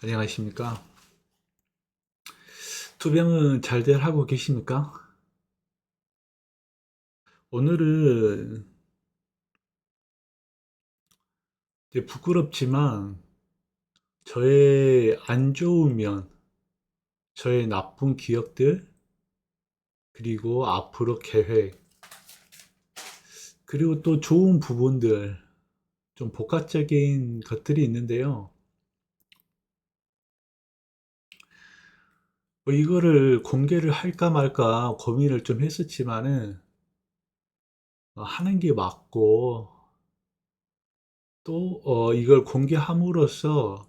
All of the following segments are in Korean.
안녕하십니까? 투병은 잘들 하고 계십니까? 오늘은 이제 부끄럽지만 저의 안 좋은 면, 저의 나쁜 기억들, 그리고 앞으로 계획, 그리고 또 좋은 부분들, 좀 복합적인 것들이 있는데요. 이거를 공개를 할까 말까 고민을 좀 했었지만은 하는 게 맞고 또 이걸 공개함으로써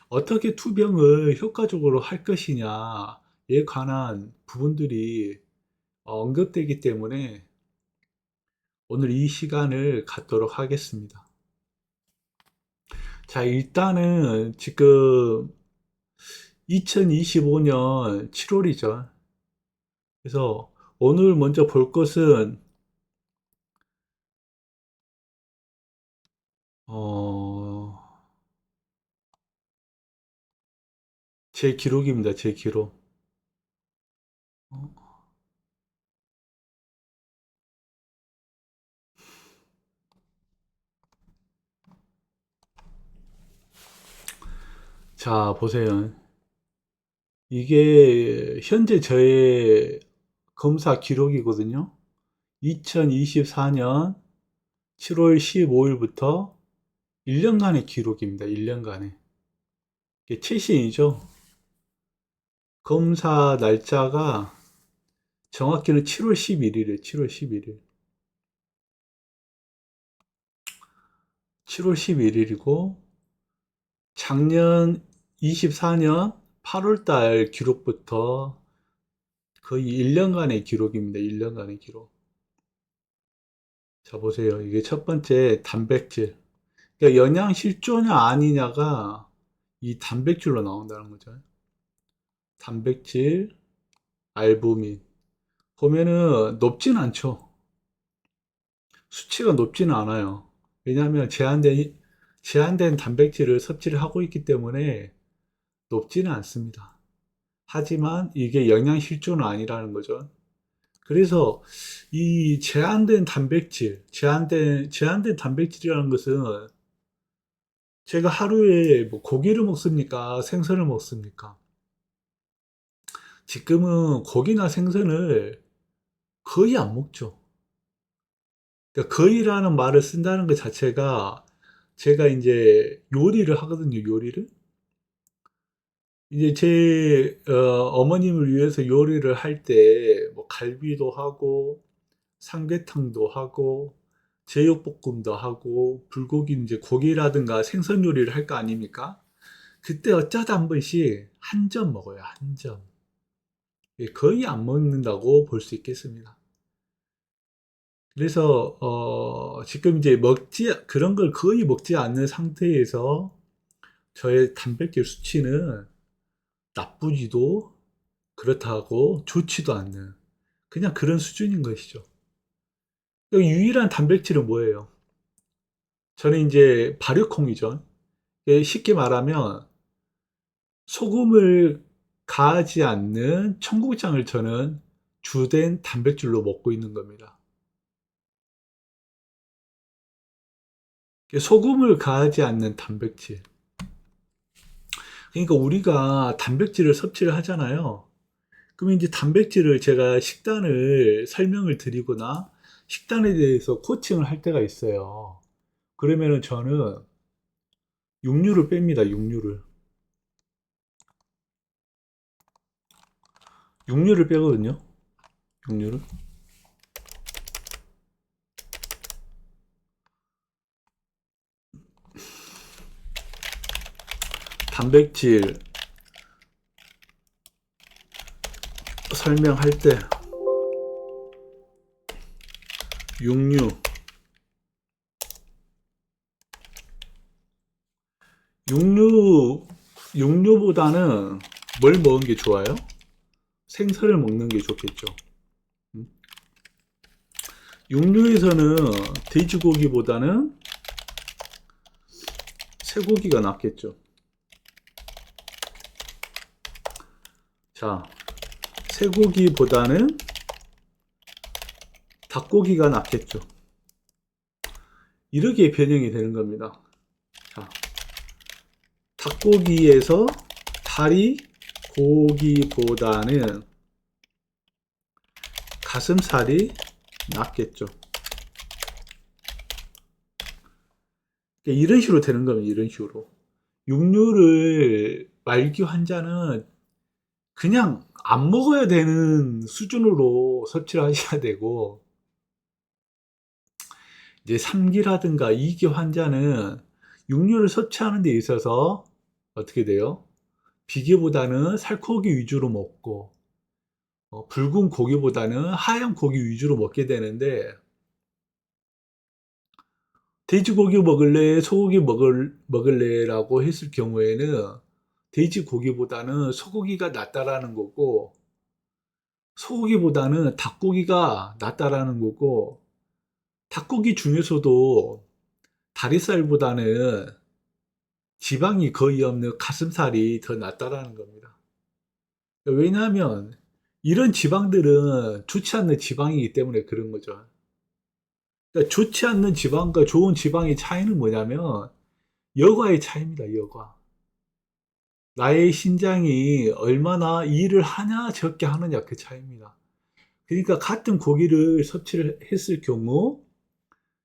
어떻게 투병을 효과적으로 할 것이냐에 관한 부분들이 언급되기 때문에 오늘 이 시간을 갖도록 하겠습니다. 자, 일단은 지금 2025년 7월이죠. 그래서 오늘 먼저 볼 것은 어, 제 기록입니다. 제 기록. 어, 자, 보세요. 이게 현재 저의 검사 기록이거든요. 2024년 7월 15일부터 1년간의 기록입니다. 1년간의. 이게 최신이죠. 검사 날짜가 정확히는 7월 11일이에요. 7월 11일. 7월 11일이고 작년 24년 8월 달 기록부터 거의 1년간의 기록입니다. 1년간의 기록. 자, 보세요. 이게 첫 번째 단백질. 그러니까 영양실조냐 아니냐가 이 단백질로 나온다는 거죠. 단백질, 알부민. 보면은 높진 않죠. 수치가 높지는 않아요. 왜냐하면 제한된 단백질을 섭취를 하고 있기 때문에 높지는 않습니다. 하지만 이게 영양실조는 아니라는 거죠. 그래서 이 제한된 단백질이라는 것은 제가 하루에 뭐 고기를 먹습니까? 생선을 먹습니까? 지금은 고기나 생선을 거의 안 먹죠. 그러니까 거의라는 말을 쓴다는 것 자체가 제가 이제 요리를 하거든요, 요리를. 이제 어머님을 위해서 요리를 할 때, 뭐, 갈비도 하고, 삼계탕도 하고, 제육볶음도 하고, 불고기, 이제 고기라든가 생선 요리를 할 거 아닙니까? 그때 어쩌다 한 번씩 한 점 먹어요, 한 점. 예, 거의 안 먹는다고 볼 수 있겠습니다. 그래서, 지금 이제 그런 걸 거의 먹지 않는 상태에서 저의 단백질 수치는 나쁘지도 그렇다고 좋지도 않는 그냥 그런 수준인 것이죠. 여기 유일한 단백질은 뭐예요? 저는 이제 발효콩이죠. 쉽게 말하면 소금을 가하지 않는 청국장을 저는 주된 단백질로 먹고 있는 겁니다. 소금을 가하지 않는 단백질. 그러니까 우리가 단백질을 섭취를 하잖아요. 그러면 이제 단백질을 제가 식단을 설명을 드리거나 식단에 대해서 코칭을 할 때가 있어요. 그러면은 저는 육류를 뺍니다. 육류를. 육류를 빼거든요. 육류를. 단백질 설명할 때 육류. 육류 육류보다는 뭘 먹는 게 좋아요? 생선을 먹는 게 좋겠죠. 음. 육류에서는 돼지고기보다는 쇠고기가 낫겠죠. 자, 쇠고기보다는 닭고기가 낫겠죠. 이렇게 변형이 되는 겁니다. 자, 닭고기에서 다리 고기보다는 가슴살이 낫겠죠. 이런 식으로 되는 겁니다. 이런 식으로. 육류를 말기 환자는 그냥 안 먹어야 되는 수준으로 섭취를 하셔야 되고, 이제 3기라든가 2기 환자는 육류를 섭취하는 데 있어서 어떻게 돼요? 비계보다는 살코기 위주로 먹고, 붉은 고기보다는 하얀 고기 위주로 먹게 되는데, 돼지고기 먹을래, 소고기 먹을래 라고 했을 경우에는 돼지고기보다는 소고기가 낫다라는 거고, 소고기보다는 닭고기가 낫다라는 거고, 닭고기 중에서도 다리살보다는 지방이 거의 없는 가슴살이 더 낫다라는 겁니다. 왜냐하면 이런 지방들은 좋지 않는 지방이기 때문에 그런 거죠. 그러니까 좋지 않는 지방과 좋은 지방의 차이는 뭐냐면 여과의 차이입니다. 여과. 나의 신장이 얼마나 일을 하냐 적게 하느냐 그 차이입니다. 그러니까 같은 고기를 섭취를 했을 경우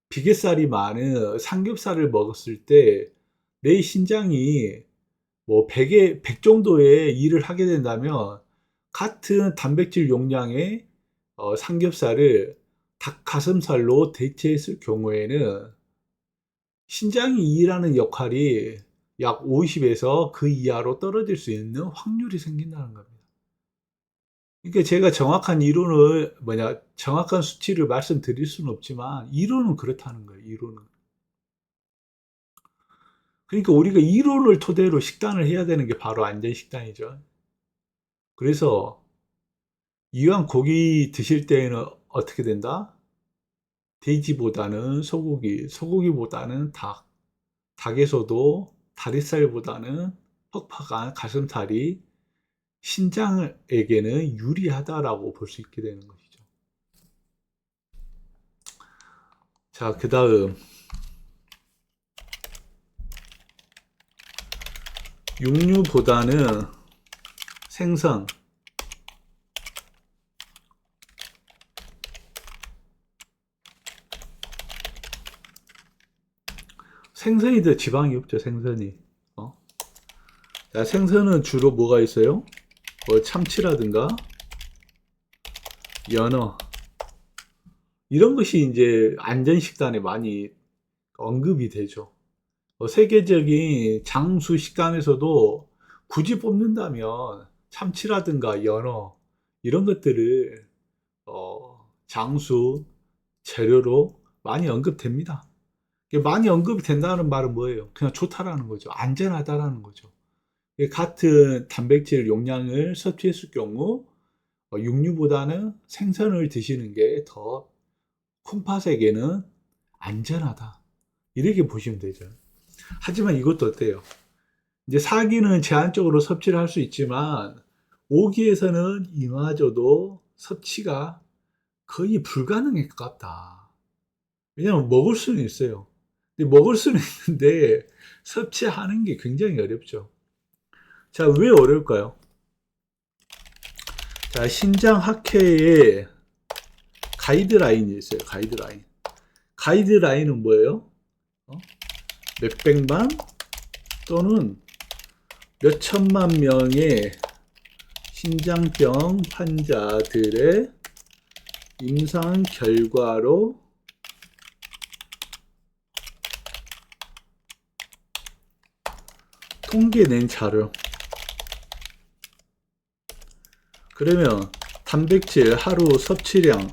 비계살이 많은 삼겹살을 먹었을 때 내 신장이 뭐 100 정도의 일을 하게 된다면 같은 단백질 용량의 삼겹살을 닭 가슴살로 대체했을 경우에는 신장이 일하는 역할이 약 50에서 그 이하로 떨어질 수 있는 확률이 생긴다는 겁니다. 그러니까 제가 정확한 이론을 정확한 수치를 말씀드릴 수는 없지만 이론은 그렇다는 거예요. 이론은. 그러니까 우리가 이론을 토대로 식단을 해야 되는 게 바로 안전식단이죠. 그래서 이왕 고기 드실 때에는 어떻게 된다? 돼지보다는 소고기, 소고기보다는 닭, 닭에서도 다리살보다는 퍽퍽한 가슴살이 신장에게는 유리하다라고 볼 수 있게 되는 것이죠. 자, 그 다음 육류보다는 생선, 생선이 더 지방이 없죠. 생선이. 자, 생선은 주로 뭐가 있어요? 참치라든가 연어 이런 것이 이제 안전식단에 많이 언급이 되죠. 세계적인 장수 식단에서도 굳이 뽑는다면 참치라든가 연어 이런 것들을 장수 재료로 많이 언급됩니다. 많이 언급이 된다는 말은 뭐예요? 그냥 좋다라는 거죠. 안전하다라는 거죠. 같은 단백질 용량을 섭취했을 경우 육류보다는 생선을 드시는 게 더 콩팥에게는 안전하다. 이렇게 보시면 되죠. 하지만 이것도 어때요? 이제 4기는 제한적으로 섭취를 할 수 있지만 5기에서는 이마저도 섭취가 거의 불가능에 가깝다. 왜냐하면 먹을 수는 있어요. 근데 먹을 수는 있는데 섭취하는 게 굉장히 어렵죠. 자, 왜 어려울까요? 자, 신장학회에 가이드라인이 있어요. 가이드라인. 가이드라인은 뭐예요? 몇백만 또는 몇천만 명의 신장병 환자들의 임상 결과로 통계낸 자료. 그러면 단백질 하루 섭취량은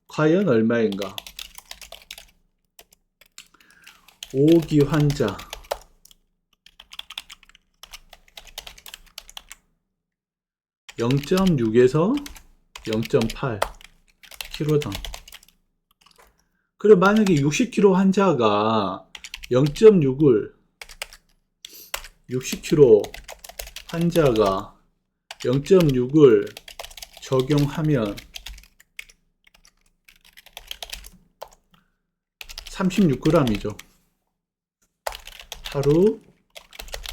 과연 얼마인가? 5기 환자 0.6에서 0.8 kg당. 그래 만약에 60kg 환자가 0.6을 60kg 환자가 0.6을 적용하면 36g이죠. 하루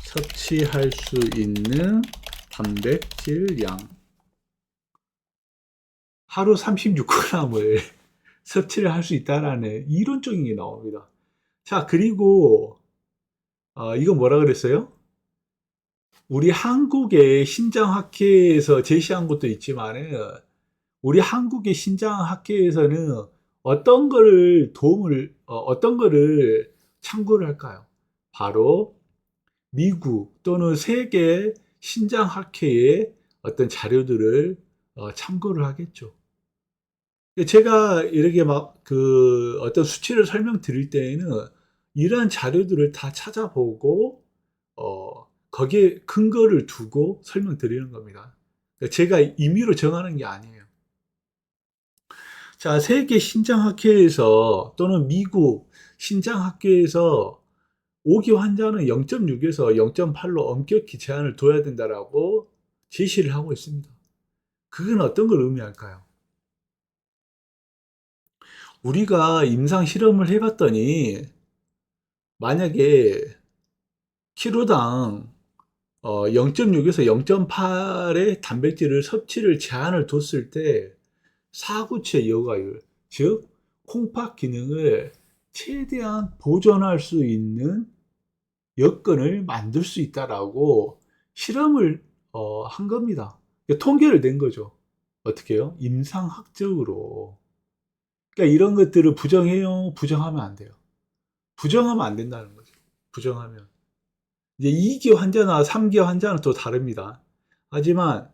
섭취할 수 있는 단백질 양. 하루 36g을 섭취를 할 수 있다라는 이론적인 게 나옵니다. 자, 그리고 이거 뭐라 그랬어요? 우리 한국의 신장학회에서 제시한 것도 있지만은 우리 한국의 신장학회에서는 어떤 거를 참고를 할까요? 바로 미국 또는 세계 신장학회의 어떤 자료들을 참고를 하겠죠. 제가 이렇게 막 그 어떤 수치를 설명드릴 때에는 이러한 자료들을 다 찾아보고 거기에 근거를 두고 설명드리는 겁니다. 제가 임의로 정하는 게 아니에요. 자, 세계 신장학회에서 또는 미국 신장학회에서 5기 환자는 0.6에서 0.8로 엄격히 제한을 둬야 된다라고 제시를 하고 있습니다. 그건 어떤 걸 의미할까요? 우리가 임상 실험을 해봤더니 만약에 키로당 0.6에서 0.8의 단백질을 섭취를 제한을 뒀을 때 사구체 여과율, 즉 콩팥 기능을 최대한 보존할 수 있는 여건을 만들 수 있다라고 실험을 한 겁니다. 통계를 낸 거죠. 어떻게 해요? 임상학적으로. 그러니까 이런 것들을 부정해요? 부정하면 안 돼요. 부정하면 안 된다는 거죠. 부정하면. 이제 2기 환자나 3기 환자는 또 다릅니다. 하지만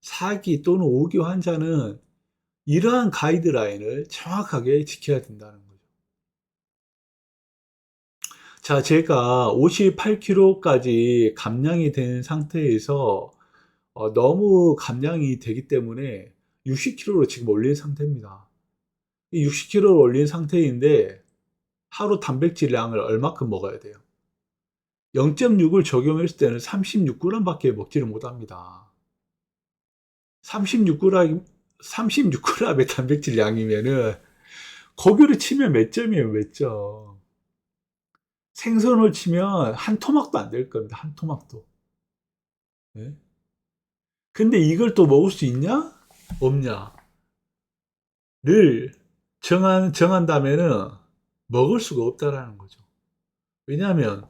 4기 또는 5기 환자는 이러한 가이드라인을 정확하게 지켜야 된다는 거죠. 자, 제가 58kg까지 감량이 된 상태에서 너무 감량이 되기 때문에 60kg로 지금 올린 상태입니다. 60kg를 올린 상태인데 하루 단백질 양을 얼마큼 먹어야 돼요? 0.6을 적용했을 때는 36g밖에 먹지를 못합니다. 36g의 단백질 양이면은 고기를 치면 몇 점이에요, 몇 점. 생선을 치면 한 토막도 안 될 겁니다. 한 토막도. 네? 근데 이걸 또 먹을 수 있냐? 없냐? 를 정한다면은 먹을 수가 없다라는 거죠. 왜냐하면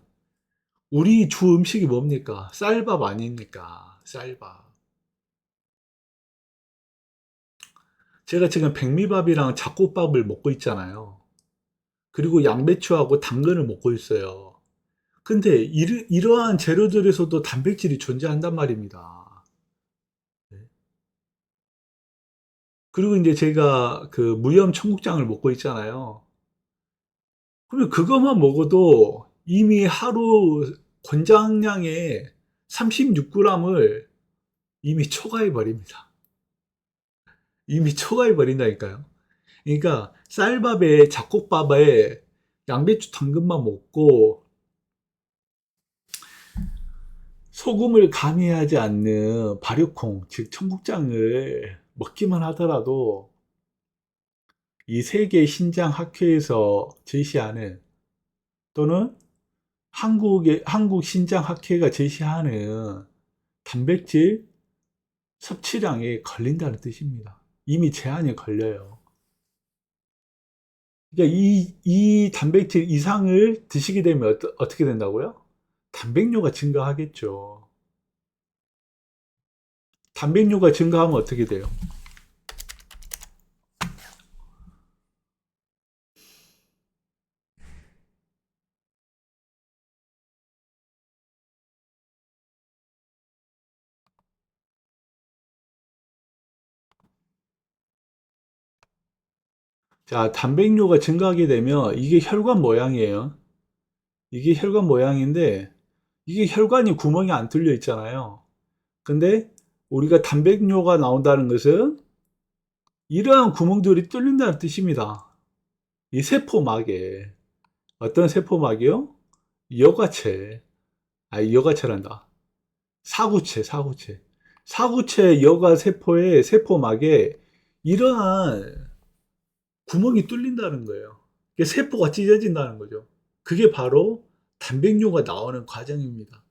우리 주 음식이 뭡니까? 쌀밥 아닙니까? 쌀밥. 제가 지금 백미밥이랑 잡곡밥을 먹고 있잖아요. 그리고 양배추하고 당근을 먹고 있어요. 근데 이러한 재료들에서도 단백질이 존재한단 말입니다. 네. 그리고 이제 제가 그 무염 청국장을 먹고 있잖아요. 그러면 그것만 먹어도 이미 하루 권장량의 36g을 이미 초과해 버립니다. 이미 초과해 버린다니까요. 그러니까 쌀밥에 잡곡밥에 양배추 당근만 먹고 소금을 가미하지 않는 발효콩, 즉 청국장을 먹기만 하더라도 이 세계 신장학회에서 제시하는 또는 한국 신장학회가 제시하는 단백질 섭취량에 걸린다는 뜻입니다. 이미 제한에 걸려요. 그러니까 이 단백질 이상을 드시게 되면 어떻게 된다고요? 단백뇨가 증가하겠죠. 단백뇨가 증가하면 어떻게 돼요? 자, 단백뇨가 증가하게 되면 이게 혈관 모양이에요. 이게 혈관 모양인데 이게 혈관이 구멍이 안 뚫려 있잖아요. 근데 우리가 단백뇨가 나온다는 것은 이러한 구멍들이 뚫린다는 뜻입니다. 이 세포막에 어떤 세포막이요? 여과체, 여과체란다. 사구체. 사구체 여가 세포의 세포막에 이러한 구멍이 뚫린다는 거예요. 세포가 찢어진다는 거죠. 그게 바로 단백뇨가 나오는 과정입니다.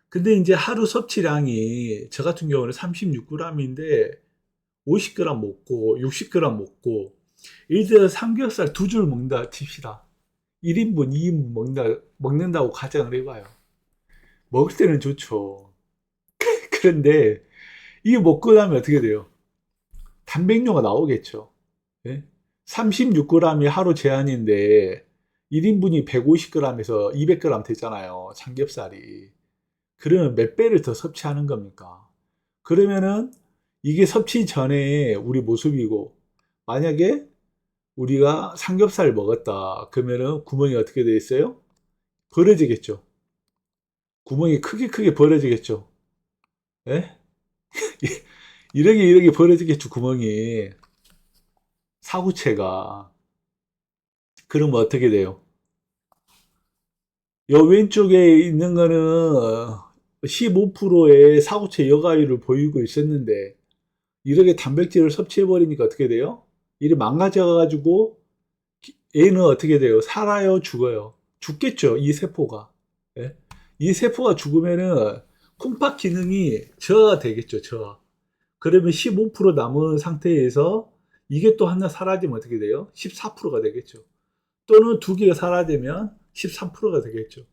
근데 이제 하루 섭취량이 저 같은 경우는 36g인데 50g 먹고 60g 먹고 예를 들어 삼겹살 두 줄 먹는다 칩시다. 1인분, 2인분 먹는다고 가정을 해봐요. 먹을 때는 좋죠. 그런데 이게 먹고 나면 어떻게 돼요? 단백뇨가 나오겠죠. 예? 36g이 하루 제한인데 1인분이 150g에서 200g 되잖아요. 삼겹살이. 그러면 몇 배를 더 섭취하는 겁니까? 그러면은 이게 섭취 전에 우리 모습이고 만약에 우리가 삼겹살 먹었다 그러면은 구멍이 어떻게 돼 있어요? 벌어지겠죠. 구멍이 크게 벌어지겠죠. 예? 이렇게 벌어지겠죠. 구멍이 사구체가. 그러면 어떻게 돼요? 요 왼쪽에 있는 거는 15%의 사구체 여가율을 보이고 있었는데 이렇게 단백질을 섭취해버리니까 어떻게 돼요? 일이 망가져가지고 얘는 어떻게 돼요? 살아요? 죽어요? 죽겠죠, 이 세포가. 예? 이 세포가 죽으면은 콩팥 기능이 저하가 되겠죠, 저하. 그러면 15% 남은 상태에서 이게 또 하나 사라지면 어떻게 돼요? 14%가 되겠죠. 또는 두 개가 사라지면 13%가 되겠죠.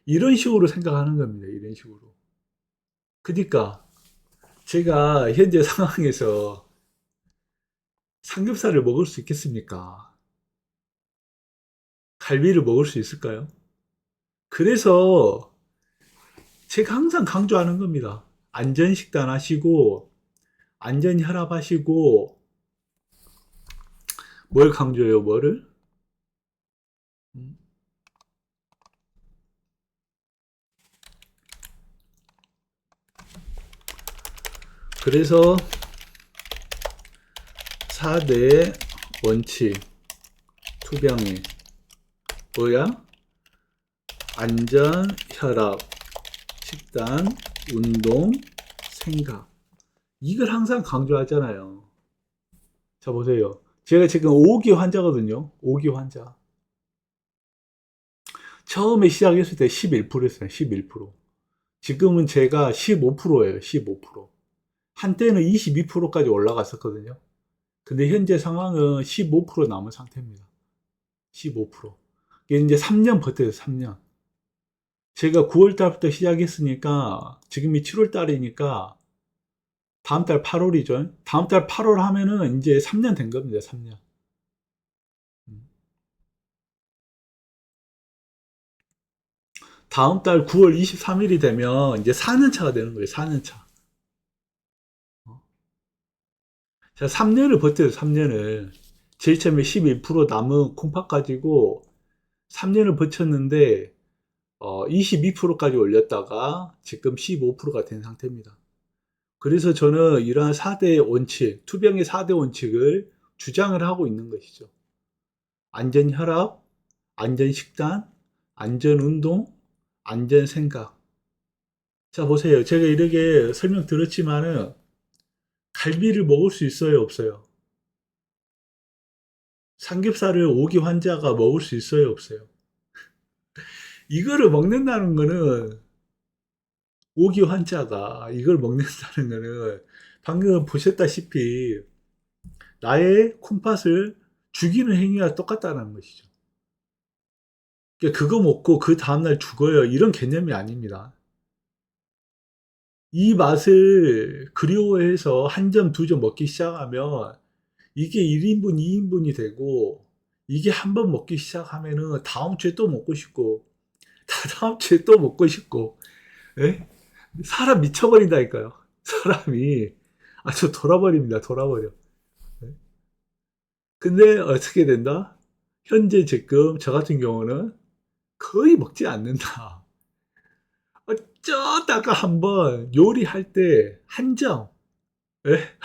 이런 식으로 생각하는 겁니다. 이런 식으로. 그러니까 제가 현재 상황에서 삼겹살을 먹을 수 있겠습니까? 갈비를 먹을 수 있을까요? 그래서 제가 항상 강조하는 겁니다. 안전식단 하시고, 안전혈압 하시고, 뭘 강조해요, 뭐를? 음, 그래서 4대 원칙, 투병이 뭐야? 안전, 혈압, 식단, 운동, 생각. 이걸 항상 강조하잖아요. 자, 보세요. 제가 지금 5기 환자거든요. 5기 환자. 처음에 시작했을 때 11%였어요. 11%. 지금은 제가 15%예요. 15%. 한때는 22%까지 올라갔었거든요. 근데 현재 상황은 15% 남은 상태입니다. 15%. 이게 이제 3년 버텨요. 3년. 제가 9월 달부터 시작했으니까 지금이 7월 달이니까 다음 달 8월이죠. 다음 달 8월 하면은 이제 3년 된 겁니다. 3년. 다음 달 9월 23일이 되면 이제 4년 차가 되는 거예요. 4년 차. 자, 3년을 버텨요. 3년을. 제일 처음에 11% 남은 콩팥 가지고 3년을 버텼는데 22%까지 올렸다가 지금 15%가 된 상태입니다. 그래서 저는 이러한 4대 원칙, 투병의 4대 원칙을 주장을 하고 있는 것이죠. 안전혈압, 안전식단, 안전운동, 안전생각. 자, 보세요. 제가 이렇게 설명드렸지만은 갈비를 먹을 수 있어요, 없어요? 삼겹살을 5기 환자가 먹을 수 있어요, 없어요? 이거를 먹는다는 거는 5기 환자가 이걸 먹는다는 거는 방금 보셨다시피 나의 콩팥을 죽이는 행위와 똑같다는 것이죠. 그러니까 그거 먹고 그 다음날 죽어요. 이런 개념이 아닙니다. 이 맛을 그리워해서 한 점, 두 점 먹기 시작하면 이게 1인분, 2인분이 되고 이게 한 번 먹기 시작하면은 다음 주에 또 먹고 싶고 다다음 주에 또 먹고 싶고 예? 사람 미쳐버린다니까요. 사람이 아주 돌아버립니다. 돌아버려. 예? 근데 어떻게 된다? 현재 지금 저 같은 경우는 거의 먹지 않는다. 어쩌다가 한번 요리할 때 한 점, 예?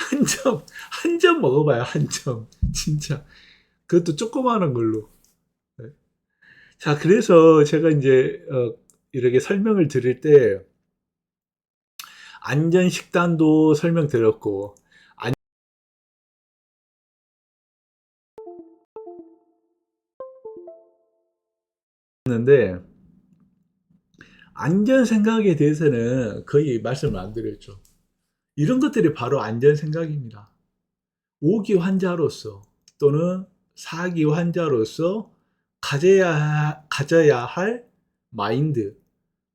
한 점 먹어봐요. 한 점. 진짜. 그것도 조그마한 걸로. 예? 자, 그래서 제가 이제 이렇게 설명을 드릴 때 안전 식단도 설명드렸고, 안는데 안전 생각에 대해서는 거의 말씀을 안 드렸죠. 이런 것들이 바로 안전 생각입니다. 5기 환자로서 또는 4기 환자로서 가져야 할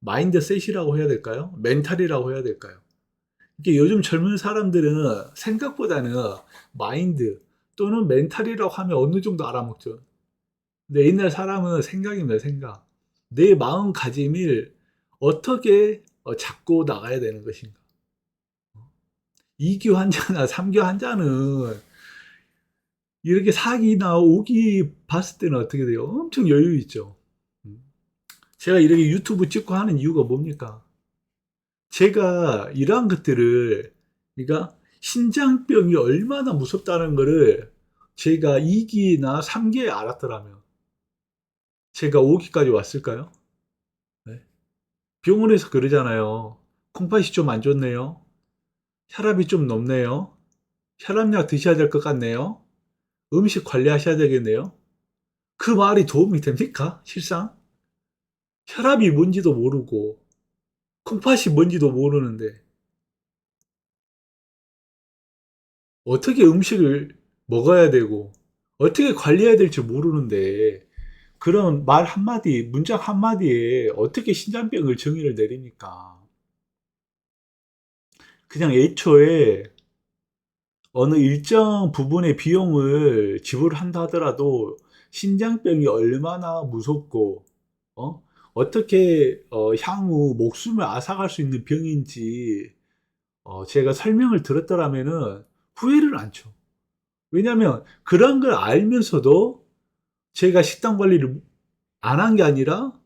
마인드셋이라고 해야 될까요? 멘탈이라고 해야 될까요? 이게 요즘 젊은 사람들은 생각보다는 마인드 또는 멘탈이라고 하면 어느 정도 알아먹죠. 근데 옛날 사람은 생각입니다, 생각. 내 마음가짐을 어떻게 잡고 나가야 되는 것인가. 2기 환자나 3기 환자는 이렇게 4기나 5기 봤을 때는 어떻게 돼요? 엄청 여유 있죠. 제가 이렇게 유튜브 찍고 하는 이유가 뭡니까? 제가 이러한 것들을, 그러니까 신장병이 얼마나 무섭다는 것을 제가 2기나 3기에 알았더라면 제가 5기까지 왔을까요? 네. 병원에서 그러잖아요. 콩팥이 좀 안 좋네요. 혈압이 좀 높네요. 혈압약 드셔야 될 것 같네요. 음식 관리하셔야 되겠네요. 그 말이 도움이 됩니까? 실상? 혈압이 뭔지도 모르고 콩팥이 뭔지도 모르는데 어떻게 음식을 먹어야 되고 어떻게 관리해야 될지 모르는데 그런 말 한마디, 문장 한마디에 어떻게 신장병을 정의를 내립니까? 그냥 애초에 어느 일정 부분의 비용을 지불한다 하더라도 신장병이 얼마나 무섭고 어떻게 향후 목숨을 앗아갈 수 있는 병인지 제가 설명을 들었더라면은 후회를 않죠. 왜냐하면 그런 걸 알면서도 제가 식단 관리를 안 한 게 아니라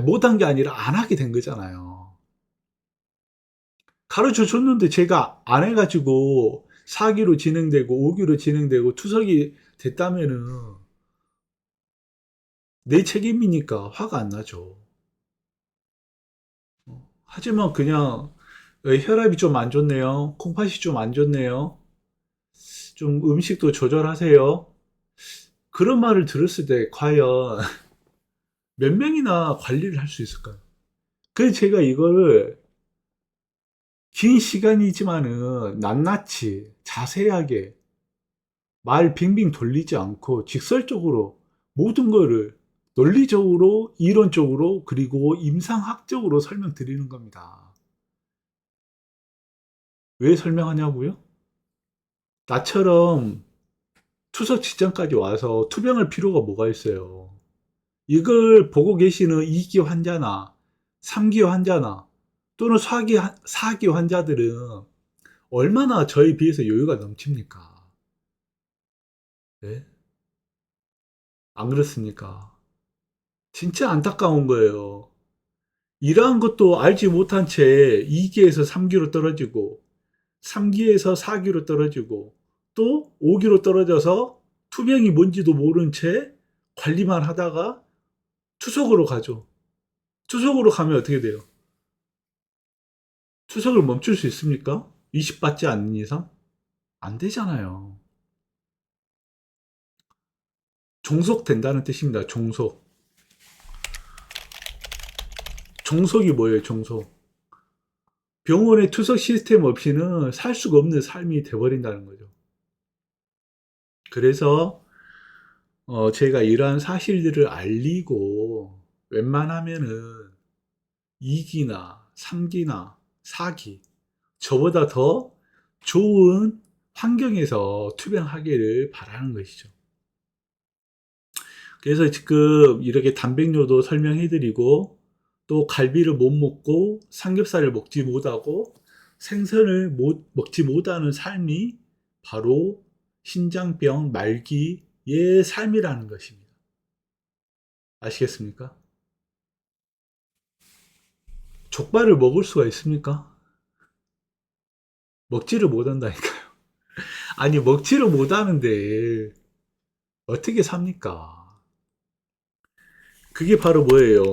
못한 게 아니라 안 하게 된 거잖아요. 가르쳐 줬는데 제가 안 해가지고 4기로 진행되고 5기로 진행되고 투석이 됐다면은 내 책임이니까 화가 안 나죠. 하지만 그냥 혈압이 좀 안 좋네요. 콩팥이 좀 안 좋네요. 좀 음식도 조절하세요. 그런 말을 들었을 때 과연 몇 명이나 관리를 할 수 있을까요? 그래서 제가 이거를 긴 시간이지만은 낱낱이 자세하게 말 빙빙 돌리지 않고 직설적으로 모든 거를 논리적으로, 이론적으로, 그리고 임상학적으로 설명드리는 겁니다. 왜 설명하냐고요? 나처럼 투석 직전까지 와서 투병할 필요가 뭐가 있어요? 이걸 보고 계시는 2기 환자나 3기 환자나 또는 4기 환자들은 얼마나 저에 비해서 여유가 넘칩니까? 네? 안 그렇습니까? 진짜 안타까운 거예요. 이러한 것도 알지 못한 채 2기에서 3기로 떨어지고 3기에서 4기로 떨어지고 또 5기로 떨어져서 투병이 뭔지도 모른 채 관리만 하다가 투석으로 가죠. 투석으로 가면 어떻게 돼요? 투석을 멈출 수 있습니까? 20 받지 않는 이상? 안 되잖아요. 종속된다는 뜻입니다. 종속. 종속이 뭐예요? 종속. 병원의 투석 시스템 없이는 살 수가 없는 삶이 돼버린다는 거죠. 그래서 제가 이러한 사실들을 알리고 웬만하면은 2기나 3기나 4기 저보다 더 좋은 환경에서 투병하기를 바라는 것이죠. 그래서 지금 이렇게 단백뇨도 설명해드리고 또 갈비를 못 먹고 삼겹살을 먹지 못하고 생선을 먹지 못하는 삶이 바로 신장병 말기의 삶이라는 것입니다. 아시겠습니까? 족발을 먹을 수가 있습니까? 먹지를 못한다니까요. 아니, 먹지를 못하는데 어떻게 삽니까? 그게 바로 뭐예요?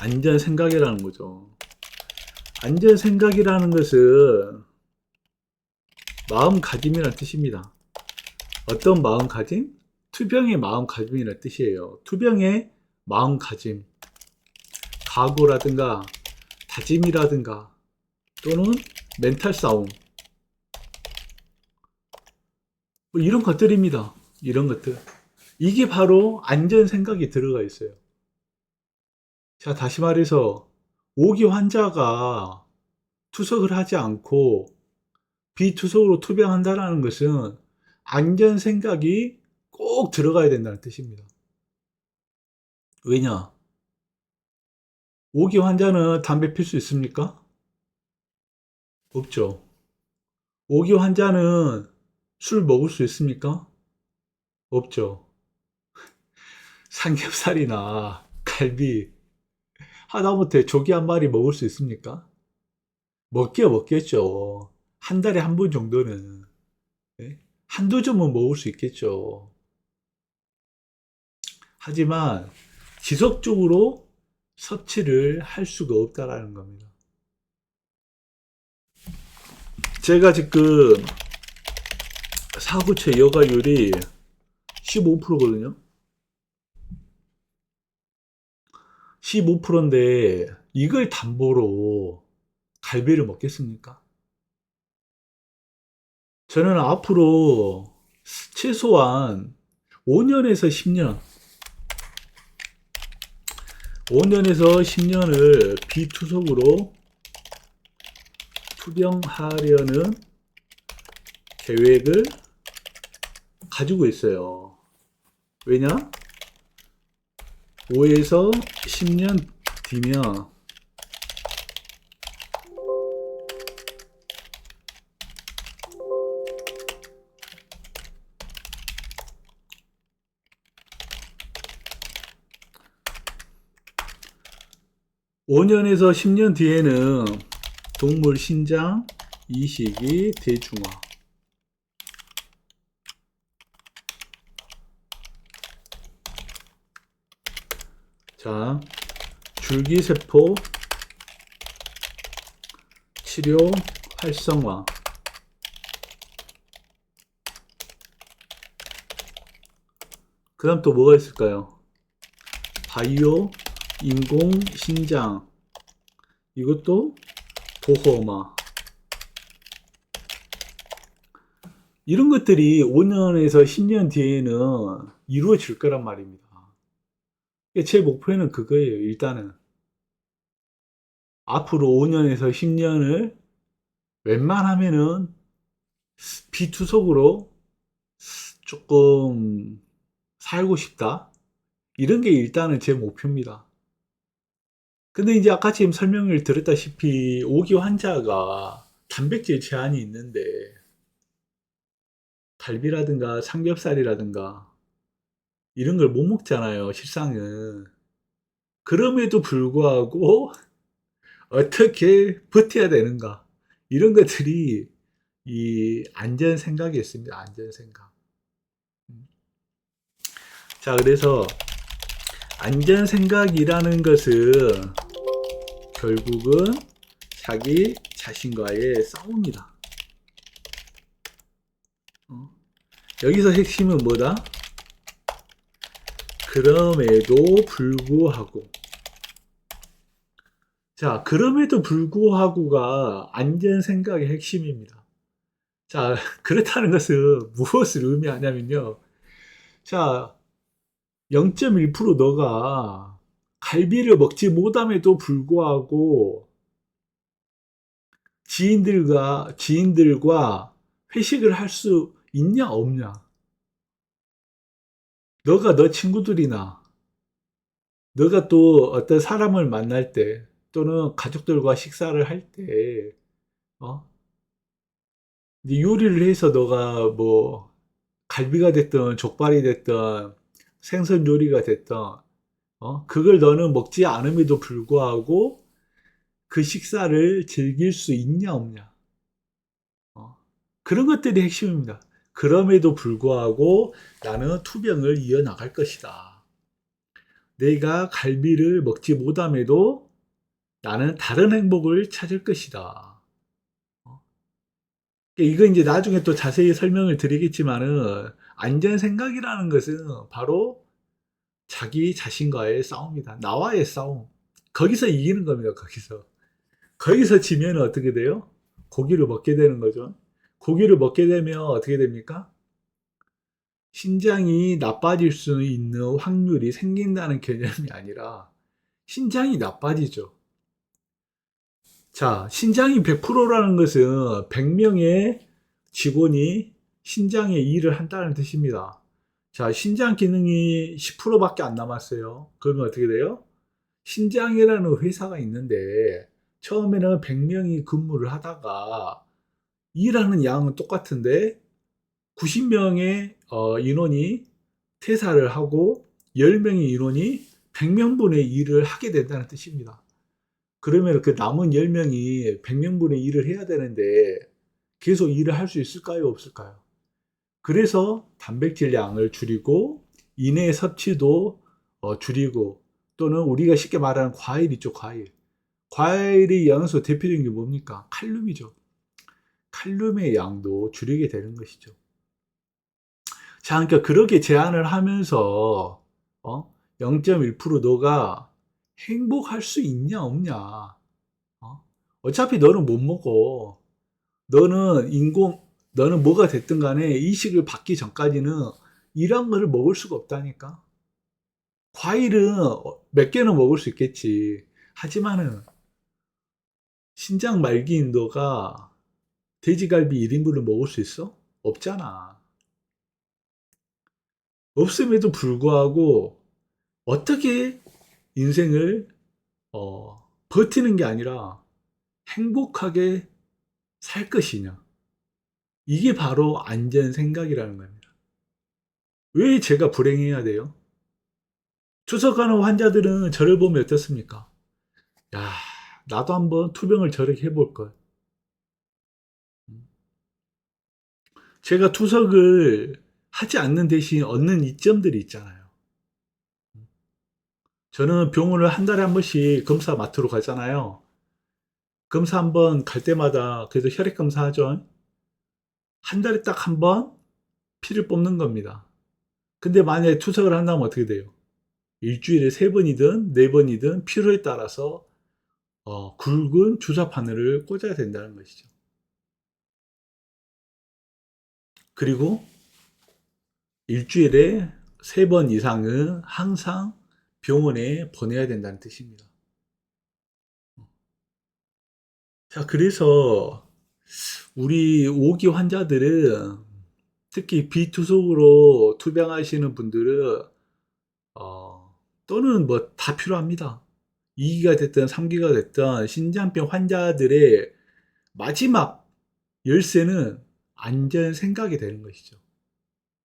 안전 생각이라는 거죠. 안전생각이라는 것은 마음가짐이라는 뜻입니다. 어떤 마음가짐? 투병의 마음가짐이라는 뜻이에요. 투병의 마음가짐, 각오라든가 다짐이라든가 또는 멘탈 싸움, 뭐 이런 것들입니다. 이런 것들. 이게 바로 안전생각이 들어가 있어요. 자, 다시 말해서 오기 환자가 투석을 하지 않고 비투석으로 투병한다는 것은 안전생각이 꼭 들어가야 된다는 뜻입니다. 왜냐? 오기 환자는 담배 필 수 있습니까? 없죠. 오기 환자는 술 먹을 수 있습니까? 없죠. 삼겹살이나 갈비, 하다못해 조기 한 마리 먹을 수 있습니까? 먹겠죠. 한 달에 한 번 정도는. 네? 한두 점은 먹을 수 있겠죠. 하지만 지속적으로 섭취를 할 수가 없다라는 겁니다. 제가 지금 사구체 여가율이 15%거든요. 15%인데 이걸 담보로 갈비를 먹겠습니까? 저는 앞으로 최소한 5년에서 10년, 5년에서 10년을 비투석으로 투병하려는 계획을 가지고 있어요. 왜냐? 5에서 10년 뒤면 5년에서 10년 뒤에는 동물 신장 이식이 대중화. 자, 줄기세포 치료 활성화. 그 다음 또 뭐가 있을까요? 바이오 인공신장, 이것도 보호마. 이런 것들이 5년에서 10년 뒤에는 이루어질 거란 말입니다. 제 목표는 그거예요. 일단은 앞으로 5년에서 10년을 웬만하면은 비투석으로 조금 살고 싶다, 이런 게 일단은 제 목표입니다. 근데 이제 아까 지금 설명을 드렸다시피 오기 환자가 단백질 제한이 있는데 갈비라든가 삼겹살이라든가 이런 걸 못 먹잖아요, 실상은. 그럼에도 불구하고 어떻게 버텨야 되는가, 이런 것들이 이 안전생각이었습니다. 안전생각. 자, 그래서 안전생각이라는 것은 결국은 자기 자신과의 싸움이다. 여기서 핵심은 뭐다? 그럼에도 불구하고. 자, 그럼에도 불구하고가 안전생각의 핵심입니다. 자, 그렇다는 것은 무엇을 의미하냐면요. 자, 0.1% 너가 갈비를 먹지 못함에도 불구하고 지인들과 회식을 할 수 있냐, 없냐? 너가 너 친구들이나 너가 또 어떤 사람을 만날 때 또는 가족들과 식사를 할 때, 이제 요리를 해서 너가 뭐 갈비가 됐든 족발이 됐든 생선 요리가 됐든, 그걸 너는 먹지 않음에도 불구하고 그 식사를 즐길 수 있냐, 없냐? 그런 것들이 핵심입니다. 그럼에도 불구하고 나는 투병을 이어나갈 것이다. 내가 갈비를 먹지 못함에도 나는 다른 행복을 찾을 것이다. 어? 이거 이제 나중에 또 자세히 설명을 드리겠지만은 안전 생각이라는 것은 바로 자기 자신과의 싸움이다. 나와의 싸움. 거기서 이기는 겁니다. 거기서 지면 어떻게 돼요? 고기를 먹게 되는 거죠. 고기를 먹게 되면 어떻게 됩니까? 신장이 나빠질 수 있는 확률이 생긴다는 개념이 아니라 신장이 나빠지죠. 자, 신장이 100%라는 것은 100명의 직원이 신장에 일을 한다는 뜻입니다. 자, 신장 기능이 10%밖에 안 남았어요. 그러면 어떻게 돼요? 신장이라는 회사가 있는데 처음에는 100명이 근무를 하다가 일하는 양은 똑같은데 90명의 인원이 퇴사를 하고 10명의 인원이 100명분의 일을 하게 된다는 뜻입니다. 그러면 그 남은 10명이 100명분의 일을 해야 되는데 계속 일을 할 수 있을까요? 없을까요? 그래서 단백질 양을 줄이고 인의 섭취도 줄이고 또는 우리가 쉽게 말하는 과일 있죠, 과일. 과일의 영양소 대표적인 게 뭡니까? 칼륨이죠. 칼륨의 양도 줄이게 되는 것이죠. 자, 그러니까 그렇게 제한을 하면서 0.1% 너가 행복할 수 있냐 없냐? 어차피 너는 못 먹어. 너는 뭐가 됐든 간에 이식을 받기 전까지는 이런 거를 먹을 수가 없다니까. 과일은 몇 개는 먹을 수 있겠지. 하지만은 신장 말기인 너가 돼지갈비 1인분을 먹을 수 있어? 없잖아. 없음에도 불구하고 어떻게 인생을 버티는 게 아니라 행복하게 살 것이냐. 이게 바로 안전 생각이라는 겁니다. 왜 제가 불행해야 돼요? 투석하는 환자들은 저를 보면 어떻습니까? 야, 나도 한번 투병을 저렇게 해볼 걸. 제가 투석을 하지 않는 대신 얻는 이점들이 있잖아요. 저는 병원을 한 달에 한 번씩 검사 맡으러 가잖아요. 검사 한 번 갈 때마다 그래도 혈액 검사하죠. 한 달에 딱 한 번 피를 뽑는 겁니다. 근데 만약에 투석을 한다면 어떻게 돼요? 일주일에 3번이든 4번이든 필요에 따라서 굵은 주사 바늘을 꽂아야 된다는 것이죠. 그리고 일주일에 3번 이상은 항상 병원에 보내야 된다는 뜻입니다. 자, 그래서 우리 오기 환자들은 특히 비투석으로 투병하시는 분들은 또는 뭐 다 필요합니다. 2기가 됐든 3기가 됐든 신장병 환자들의 마지막 열쇠는 안전 생각이 되는 것이죠.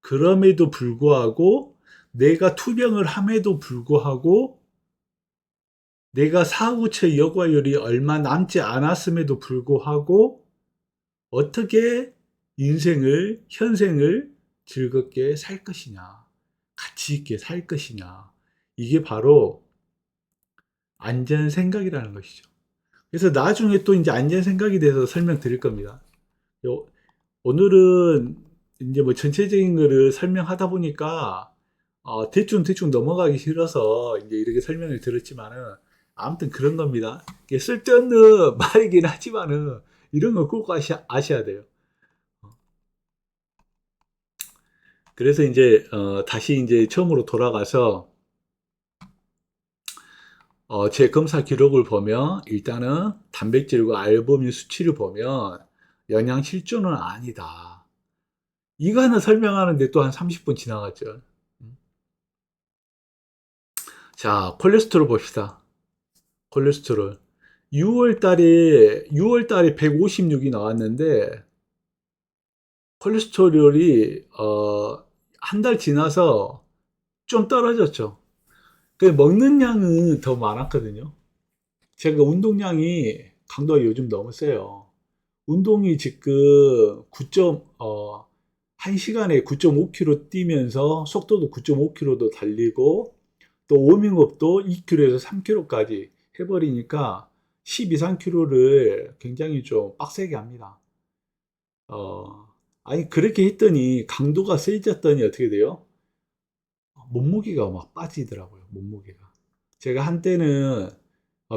그럼에도 불구하고 내가 투병을 함에도 불구하고 내가 사후처 여과율이 얼마 남지 않았음에도 불구하고 어떻게 현생을 즐겁게 살 것이냐, 가치 있게 살 것이냐. 이게 바로 안전 생각이라는 것이죠. 그래서 나중에 또 이제 안전 생각에 대해서 설명드릴 겁니다. 오늘은 이제 뭐 전체적인 거를 설명하다 보니까 대충 넘어가기 싫어서 이제 이렇게 설명을 드렸지만은 아무튼 그런 겁니다. 이게 쓸데없는 말이긴 하지만은 이런 거 꼭 아셔야 돼요. 그래서 이제 다시 이제 처음으로 돌아가서 제 검사 기록을 보면 일단은 단백질과 알부민 수치를 보면 영양 실조는 아니다. 이거 하나 설명하는데 또 한 30분 지나갔죠. 자, 콜레스테롤 봅시다. 콜레스테롤. 6월 달에 156이 나왔는데 콜레스테롤이 한 달 지나서 좀 떨어졌죠. 그 먹는 양은 더 많았거든요. 제가 운동량이 강도가 요즘 너무 세요. 운동이 지금 1시간에 9.5km 뛰면서 속도도 9.5km도 달리고 또 워밍업도 2km에서 3km까지 해버리니까 10 이상 킬로를 굉장히 좀 빡세게 합니다. 아니, 그렇게 했더니 강도가 세졌더니 어떻게 돼요? 몸무게가 막 빠지더라고요, 몸무게가. 제가 한때는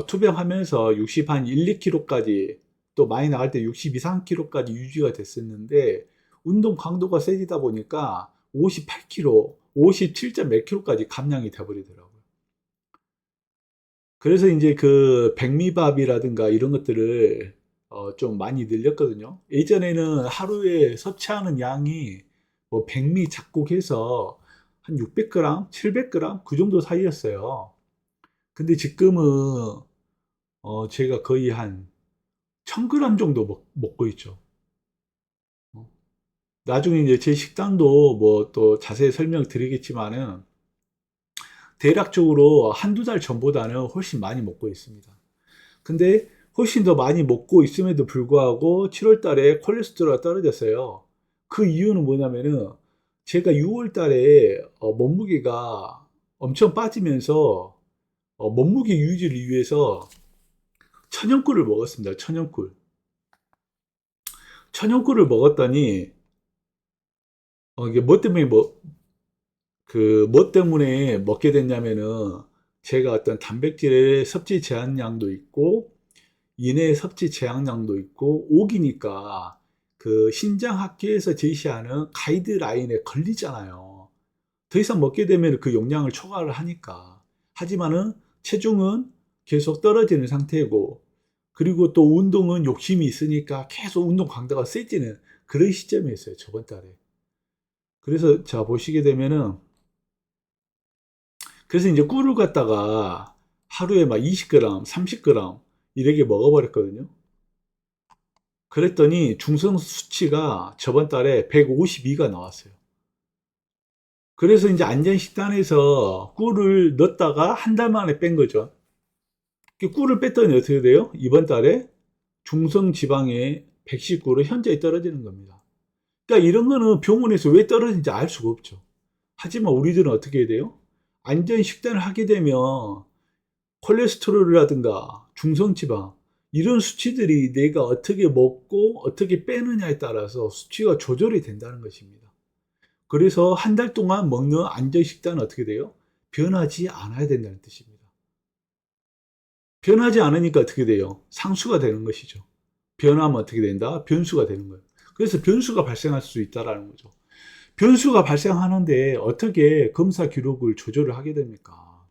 투병하면서 60 한 1, 2kg까지 또 많이 나갈 때 62, 3kg까지 유지가 됐었는데 운동 강도가 세지다 보니까 58kg, 57점 몇 킬로까지 감량이 돼버리더라고요. 그래서 이제 그 백미밥이라든가 이런 것들을 좀 많이 늘렸거든요. 예전에는 하루에 섭취하는 양이 뭐 백미 작곡해서 한 600g, 700g 그 정도 사이였어요. 근데 지금은 제가 거의 한 1000g 정도 먹고 있죠. 어. 나중에 이제 제 식단도 뭐 또 자세히 설명드리겠지만은 대략적으로 한두 달 전보다는 훨씬 많이 먹고 있습니다. 근데 훨씬 더 많이 먹고 있음에도 불구하고 7월 달에 콜레스테롤이 떨어졌어요. 그 이유는 뭐냐면은 제가 6월 달에 몸무게가 엄청 빠지면서 몸무게 유지를 위해서 천연꿀을 먹었습니다. 천연꿀. 천연꿀을 먹었더니 이게 뭐 때문에 먹게 됐냐면은 제가 어떤 단백질의 섭취 제한량도 있고 인해 섭취 제한량도 있고 오기니까 그 신장학회에서 제시하는 가이드라인에 걸리잖아요. 더 이상 먹게 되면 그 용량을 초과를 하니까. 하지만은 체중은 계속 떨어지는 상태고 그리고 또 운동은 욕심이 있으니까 계속 운동 강도가 세지는 그런 시점이었어요. 저번 달에. 그래서 자 보시게 되면은 그래서 이제 꿀을 갖다가 하루에 막 20g, 30g 이렇게 먹어버렸거든요. 그랬더니 중성 수치가 저번 달에 152가 나왔어요. 그래서 이제 안전식단에서 꿀을 넣었다가 한 달 만에 뺀 거죠. 꿀을 뺐더니 어떻게 돼요? 이번 달에 중성 지방의 119로 현저히 떨어지는 겁니다. 그러니까 이런 거는 병원에서 왜 떨어지는지 알 수가 없죠. 하지만 우리들은 어떻게 해야 돼요? 안전식단을 하게 되면 콜레스테롤이라든가 중성지방 이런 수치들이 내가 어떻게 먹고 어떻게 빼느냐에 따라서 수치가 조절이 된다는 것입니다. 그래서 한 달 동안 먹는 안전식단은 어떻게 돼요? 변하지 않아야 된다는 뜻입니다. 변하지 않으니까 어떻게 돼요? 상수가 되는 것이죠. 변하면 어떻게 된다? 변수가 되는 거예요. 그래서 변수가 발생할 수 있다는 거죠. 변수가 발생하는데 어떻게 검사 기록을 조절을 하게 됩니까?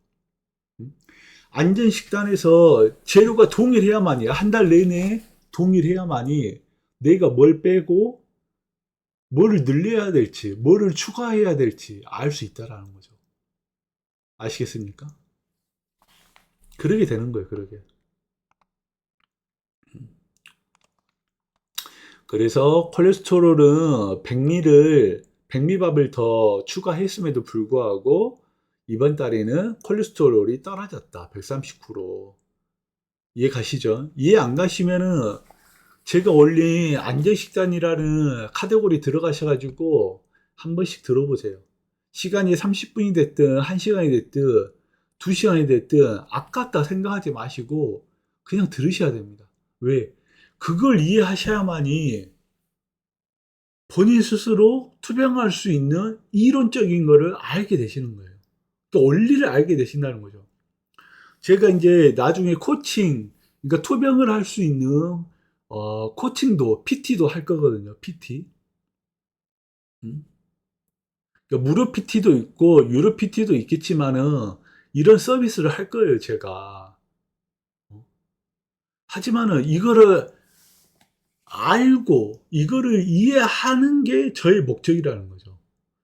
안전식단에서 재료가 동일해야만이 한 달 내내 동일해야만이 내가 뭘 빼고 뭐를 늘려야 될지 뭐를 추가해야 될지 알 수 있다라는 거죠. 아시겠습니까? 그러게 되는 거예요. 그러게. 그래서 콜레스테롤은 백미밥을 더 추가했음에도 불구하고 이번 달에는 콜레스테롤이 떨어졌다. 139로. 이해 가시죠? 이해 안 가시면은 제가 올린 안전식단이라는 카테고리 들어가셔가지고 한 번씩 들어보세요. 시간이 30분이 됐든 1시간이 됐든 2시간이 됐든 아깝다 생각하지 마시고 그냥 들으셔야 됩니다. 왜? 그걸 이해하셔야만이 본인 스스로 투병할 수 있는 이론적인 거를 알게 되시는 거예요. 또 원리를 알게 되신다는 거죠. 제가 이제 나중에 그러니까 투병을 할 수 있는 코칭도, PT도 할 거거든요. PT. 음? 그러니까 무료 PT도 있고 유료 PT도 있겠지만은 이런 서비스를 할 거예요, 제가. 어? 하지만은 이거를 알고 이거를 이해하는 게 저의 목적이라는 거죠.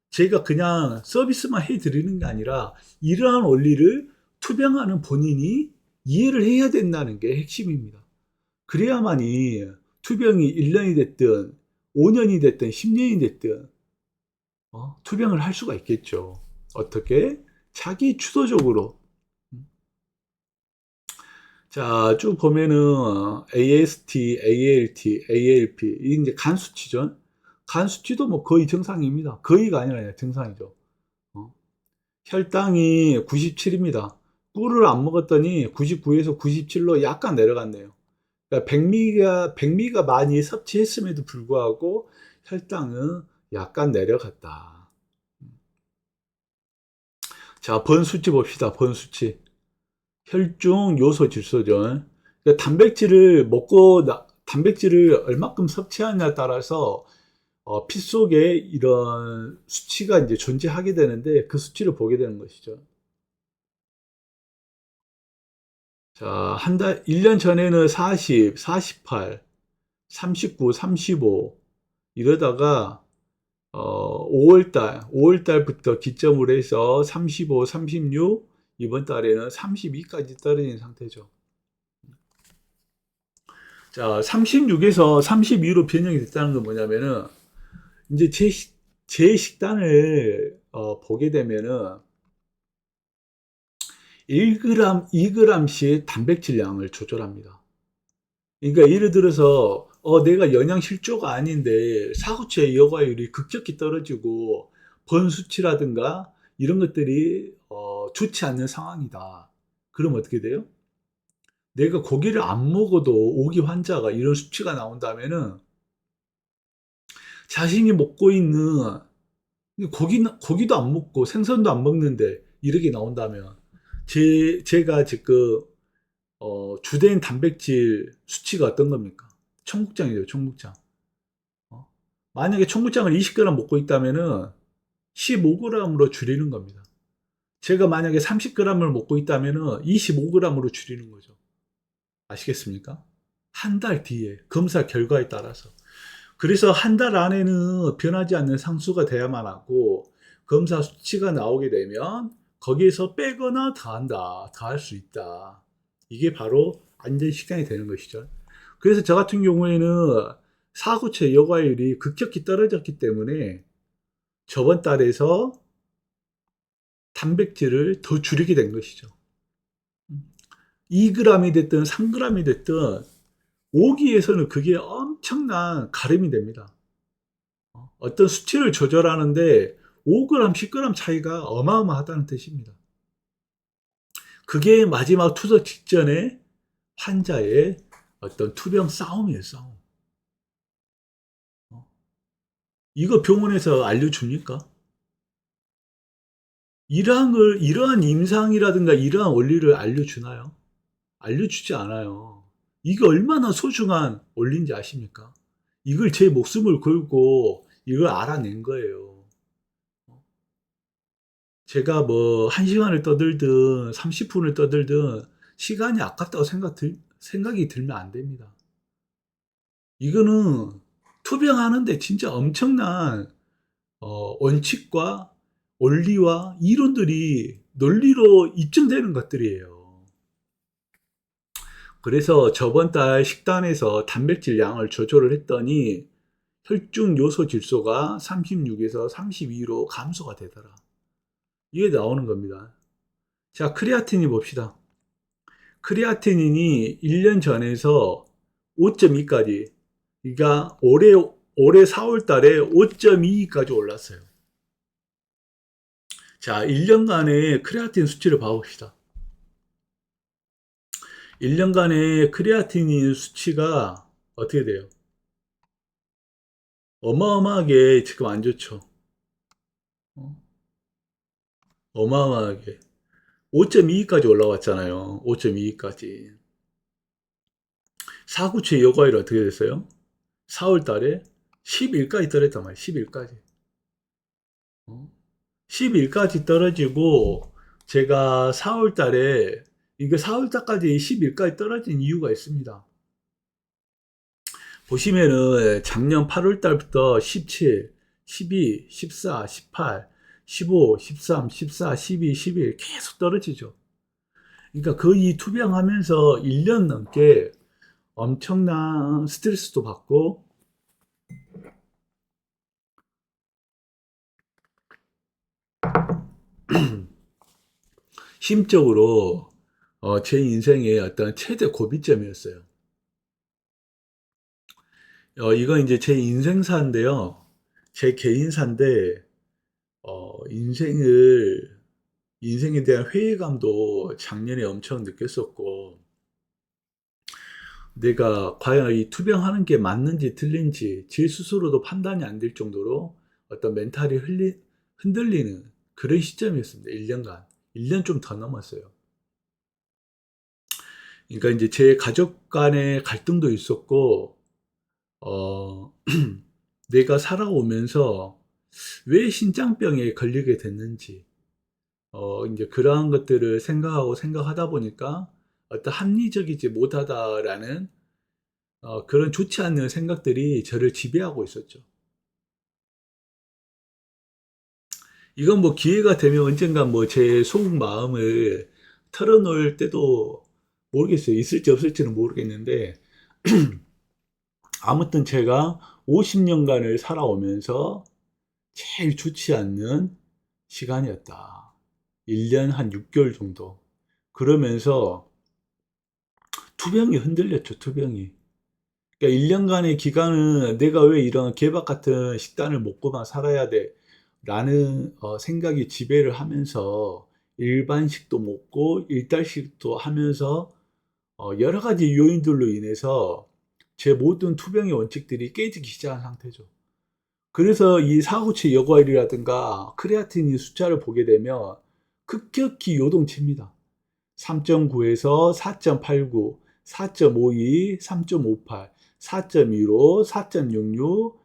제가 그냥 서비스만 해드리는 게 아니라 이러한 원리를 투병하는 본인이 이해를 해야 된다는 게 핵심입니다. 그래야만이 투병이 1년이 됐든 5년이 됐든 10년이 됐든 투병을 할 수가 있겠죠. 어떻게? 자기 주도적으로. 자, 쭉 보면은 AST, ALT, ALP 이게 이제 간 수치죠. 간 수치도 뭐 거의 정상입니다. 거의가 아니라 정상이죠. 혈당이 97입니다. 꿀을 안 먹었더니 99에서 97로 약간 내려갔네요. 그러니까 백미가 많이 섭취했음에도 불구하고 혈당은 약간 내려갔다. 자, 번수치 봅시다. 번수치. 혈중 요소 질소죠. 그러니까 단백질을 얼마큼 섭취하냐에 따라서 피 속에 이런 수치가 이제 존재하게 되는데 그 수치를 보게 되는 것이죠. 자, 1년 전에는 40, 48, 39, 35 이러다가 5월달부터 기점으로 해서 35, 36 이번 달에는 32까지 떨어진 상태죠. 자, 36에서 32로 변형이 됐다는 건 뭐냐면은 이제 제 식단을 보게 되면은 1g, 2g씩 단백질 양을 조절합니다. 그러니까 예를 들어서 내가 영양실조가 아닌데 사구체 여과율이 급격히 떨어지고 번수치라든가 이런 것들이 좋지 않는 상황이다. 그럼 어떻게 돼요? 내가 고기를 안 먹어도 오기 환자가 이런 수치가 나온다면은 자신이 먹고 있는 고기도 안 먹고 생선도 안 먹는데 이렇게 나온다면 제가 지금 주된 단백질 수치가 어떤 겁니까? 청국장이죠, 청국장. 어? 만약에 청국장을 20g 먹고 있다면은 15g으로 줄이는 겁니다. 제가 만약에 30g을 먹고 있다면은 25g으로 줄이는 거죠. 아시겠습니까? 한 달 뒤에 검사 결과에 따라서. 그래서 한 달 안에는 변하지 않는 상수가 돼야만 하고 검사 수치가 나오게 되면 거기에서 빼거나 더할 수 있다. 이게 바로 안전 식단이 되는 것이죠. 그래서 저 같은 경우에는 사구체 여과율이 급격히 떨어졌기 때문에 저번 달에서 단백질을 더 줄이게 된 것이죠. 2g이 됐든 3g이 됐든 오기에서는 그게 엄청난 가름이 됩니다. 어떤 수치를 조절하는데 5g, 10g 차이가 어마어마하다는 뜻입니다. 그게 마지막 투석 직전에 환자의 어떤 투병 싸움이에요, 싸움. 이거 병원에서 알려줍니까? 이러한 임상이라든가 이러한 원리를 알려주나요? 알려주지 않아요. 이게 얼마나 소중한 원리인지 아십니까? 이걸 제 목숨을 걸고 이걸 알아낸 거예요. 제가 뭐 1시간을 떠들든 30분을 떠들든 시간이 아깝다고 생각이 들면 안 됩니다. 이거는 투병하는데 진짜 엄청난 원칙과 원리와 이론들이 논리로 입증되는 것들이에요. 그래서 저번 달 식단에서 단백질 양을 조절을 했더니 혈중 요소 질소가 36에서 32로 감소가 되더라. 이게 나오는 겁니다. 자, 크레아틴이 봅시다. 크레아틴이 1년 전에서 5.2까지, 그러니까 올해 4월 달에 5.2까지 올랐어요. 자, 1년간의 크레아틴 수치를 봐봅시다. 1년간의 크레아틴 수치가 어떻게 돼요? 어마어마하게 지금 안 좋죠. 어? 어마어마하게. 5.22까지 올라왔잖아요. 5.22까지. 사구체 여과율 어떻게 됐어요? 4월 달에 11까지 떨어졌단 말이에요. 11까지. 11까지 떨어지고 제가 4월 달에 이게 4월 달까지 11까지 떨어진 이유가 있습니다. 보시면은 작년 8월 달부터 17, 12, 14, 18, 15, 13, 14, 12, 11 계속 떨어지죠. 그러니까 거의 투병하면서 1년 넘게 엄청난 스트레스도 받고 심적으로 제 인생의 어떤 최대 고비점이었어요. 이건 이제 제 인생사인데요. 제 개인사인데 인생을 인생에 대한 회의감도 작년에 엄청 느꼈었고, 내가 과연 이 투병하는 게 맞는지 틀린지 제 스스로도 판단이 안 될 정도로 어떤 멘탈이 흔들리는 그런 시점이었습니다. 1년간. 1년 좀 더 넘었어요. 그러니까 이제 제 가족 간의 갈등도 있었고, 어, 내가 살아오면서 왜 신장병에 걸리게 됐는지, 이제 그러한 것들을 생각하다 보니까 어떤 합리적이지 못하다라는 그런 좋지 않는 생각들이 저를 지배하고 있었죠. 이건 뭐 기회가 되면 언젠가 뭐 제 속은 마음을 털어놓을 때도 모르겠어요. 있을지 없을지는 모르겠는데, 아무튼 제가 50년간을 살아오면서 제일 좋지 않는 시간이었다. 1년 한 6개월 정도. 그러면서 투병이 흔들렸죠, 투병이. 그러니까 1년간의 기간은 내가 왜 이런 개밥 같은 식단을 먹고만 살아야 돼? 라는 생각이 지배를 하면서 일반식도 먹고 일달식도 하면서 여러 가지 요인들로 인해서 제 모든 투병의 원칙들이 깨지기 시작한 상태죠. 그래서 이 사고체 여과율이라든가 크레아틴인 숫자를 보게 되면 급격히 요동칩니다. 3.9에서 4.89, 4.52, 3.58, 4.15, 4.66,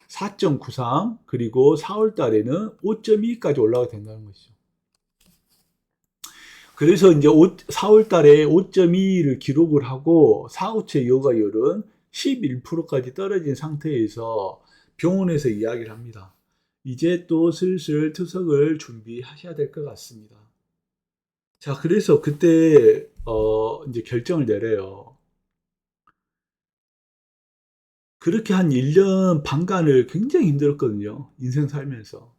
4.93, 그리고 4월 달에는 5.2까지 올라가 된다는 것이죠. 그래서 이제 4월 달에 5.2를 기록을 하고 사후체 여가율은 11%까지 떨어진 상태에서 병원에서 이야기를 합니다. 이제 또 슬슬 투석을 준비하셔야 될 것 같습니다. 자, 그래서 그때 이제 결정을 내려요. 그렇게 한 1년 반간을 굉장히 힘들었거든요. 인생 살면서.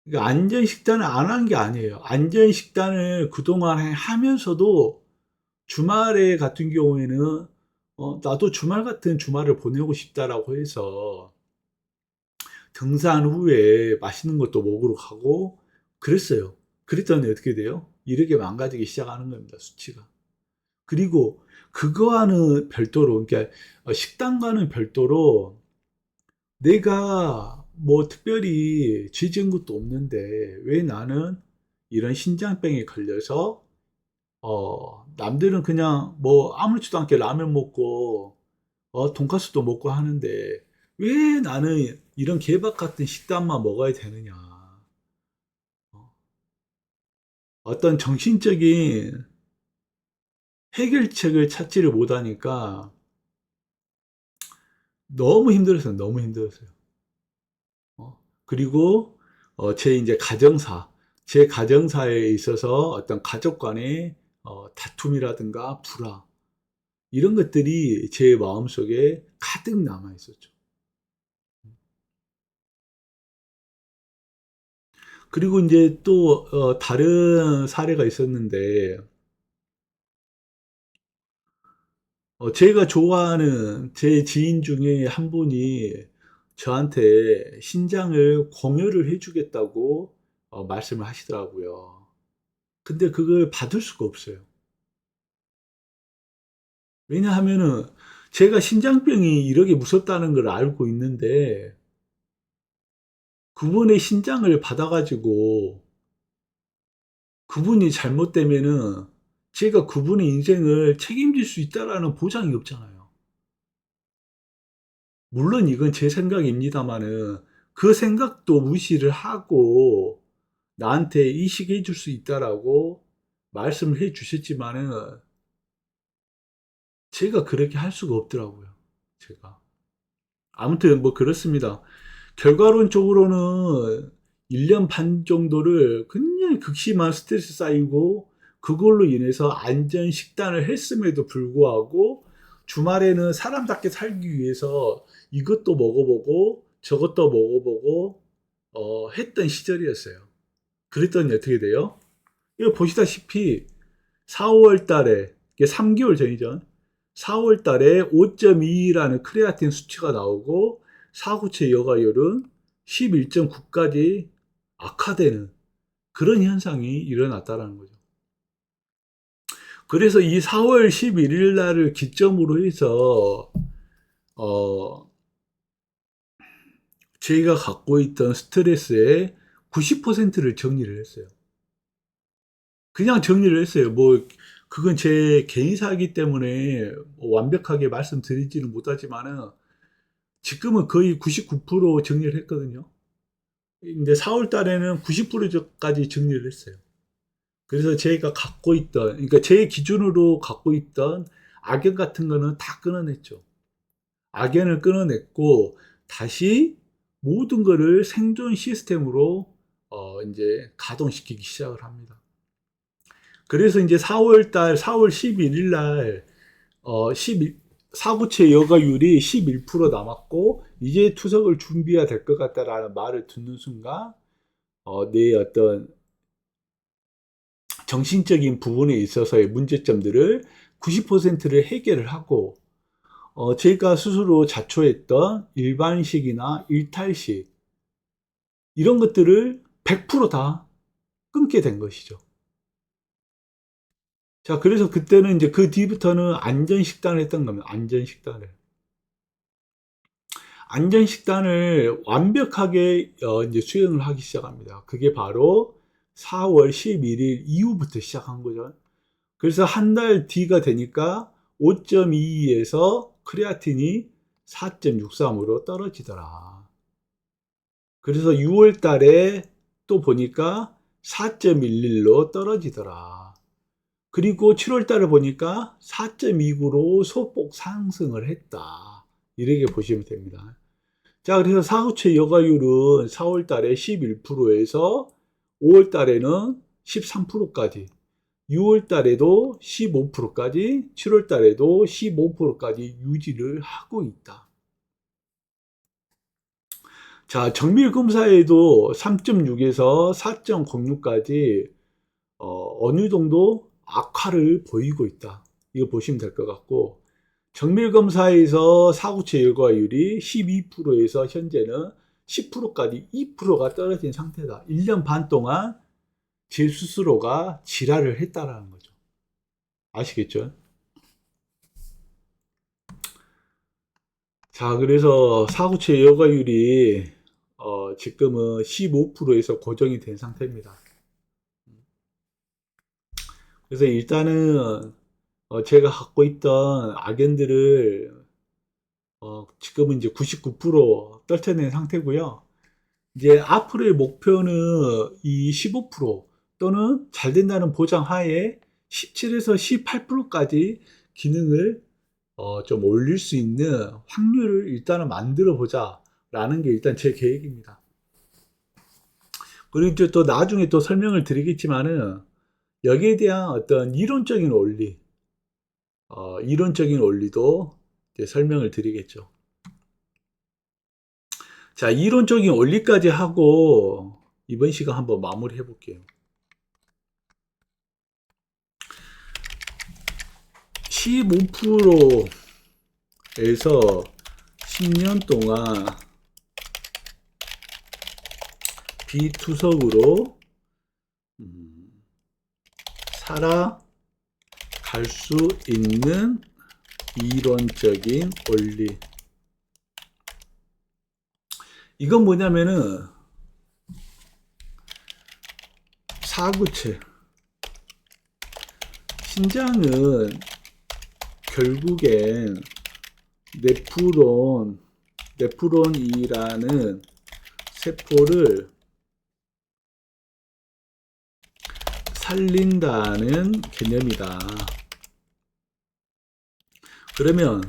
그러니까 안전 식단을 안 한 게 아니에요. 안전 식단을 그동안 하면서도 주말에 같은 경우에는 나도 주말 같은 주말을 보내고 싶다라고 해서 등산 후에 맛있는 것도 먹으러 가고 그랬어요. 그랬더니 어떻게 돼요? 이렇게 망가지기 시작하는 겁니다. 수치가. 그리고 그거와는 별도로, 그러니까 식단과는 별도로 내가 뭐 특별히 쥐진 것도 없는데 왜 나는 이런 신장병에 걸려서 남들은 그냥 뭐 아무렇지도 않게 라면 먹고 돈가스도 먹고 하는데 왜 나는 이런 개밥 같은 식단만 먹어야 되느냐. 어떤 정신적인 해결책을 찾지를 못하니까 너무 힘들었어요. 너무 힘들었어요. 그리고 제 이제 제 가정사에 있어서 어떤 가족 간의 다툼이라든가 불화 이런 것들이 제 마음속에 가득 남아 있었죠. 그리고 이제 또 다른 사례가 있었는데 제가 좋아하는 제 지인 중에 한 분이 저한테 신장을 공여를 해주겠다고 말씀을 하시더라고요. 근데 그걸 받을 수가 없어요. 왜냐하면은 제가 신장병이 이렇게 무섭다는 걸 알고 있는데 그분의 신장을 받아가지고 그분이 잘못되면은 제가 그분의 인생을 책임질 수 있다라는 보장이 없잖아요. 물론 이건 제 생각입니다만은 그 생각도 무시를 하고 나한테 이식해 줄 수 있다라고 말씀을 해 주셨지만은 제가 그렇게 할 수가 없더라고요. 제가. 아무튼 뭐 그렇습니다. 결과론적으로는 1년 반 정도를 굉장히 극심한 스트레스 쌓이고 그걸로 인해서 안전 식단을 했음에도 불구하고 주말에는 사람답게 살기 위해서 이것도 먹어보고 저것도 먹어보고 했던 시절이었어요. 그랬더니 어떻게 돼요? 이거 보시다시피 4월 달에 이게 3개월 전이죠. 4월 달에 5.2라는 크레아틴 수치가 나오고 사구체 여과율은 11.9까지 악화되는 그런 현상이 일어났다라는 거죠. 그래서 이 4월 11일 날을 기점으로 해서 저희가 갖고 있던 스트레스의 90%를 정리를 했어요. 그냥 정리를 했어요. 뭐 그건 제 개인사이기 때문에 뭐 완벽하게 말씀드리지는 못하지만은 지금은 거의 99% 정리를 했거든요. 근데 4월 달에는 90%까지 정리를 했어요. 그래서 제가 갖고 있던, 그러니까 제 기준으로 갖고 있던 악연 같은 거는 다 끊어냈죠. 악연을 끊어냈고 다시 모든 거를 생존 시스템으로 이제 가동시키기 시작을 합니다. 그래서 이제 4월 11일 날 4구체 여가율이 11% 남았고 이제 투석을 준비해야 될 것 같다라는 말을 듣는 순간 내 어떤 정신적인 부분에 있어서의 문제점들을 90%를 해결을 하고 제가 스스로 자초했던 일반식이나 일탈식 이런 것들을 100%다 끊게 된 것이죠. 자, 그래서 그때는 이제 그 뒤부터는 안전식단을 했던 겁니다. 안전식단을. 안전식단을 완벽하게 이제 수행을 하기 시작합니다. 그게 바로 4월 11일 이후부터 시작한 거죠. 그래서 한 달 뒤가 되니까 5.22에서 크레아틴이 4.63으로 떨어지더라. 그래서 6월 달에 또 보니까 4.11로 떨어지더라. 그리고 7월 달에 보니까 4.29로 소폭 상승을 했다. 이렇게 보시면 됩니다. 자, 그래서 사후체 여가율은 4월 달에 11%에서 5월 달에는 13%까지, 6월 달에도 15%까지, 7월 달에도 15%까지 유지를 하고 있다. 자, 정밀 검사에도 3.6에서 4.06까지 어느 정도 악화를 보이고 있다. 이거 보시면 될 것 같고, 정밀 검사에서 사구체 여과율이 12%에서 현재는 10%까지 2%가 떨어진 상태다. 1년 반 동안 제 스스로가 지랄을 했다라는 거죠. 아시겠죠? 자, 그래서 사구체 여과율이 지금은 15%에서 고정이 된 상태입니다. 그래서 일단은 제가 갖고 있던 악연들을 지금은 이제 99% 떨쳐낸 상태고요. 이제 앞으로의 목표는 이 15% 또는 잘 된다는 보장 하에 17에서 18%까지 기능을 좀 올릴 수 있는 확률을 일단은 만들어 보자 라는 게 일단 제 계획입니다. 그리고 이제 또 나중에 또 설명을 드리겠지만은 여기에 대한 어떤 이론적인 원리도 이제 설명을 드리겠죠. 자, 이론적인 원리까지 하고 이번 시간 한번 마무리 해볼게요. 15%에서 10년 동안 비투석으로 살아갈 수 있는 이론적인 원리. 이건 뭐냐면은 사구체. 신장은 결국엔 네프론이라는 세포를 살린다는 개념이다. 그러면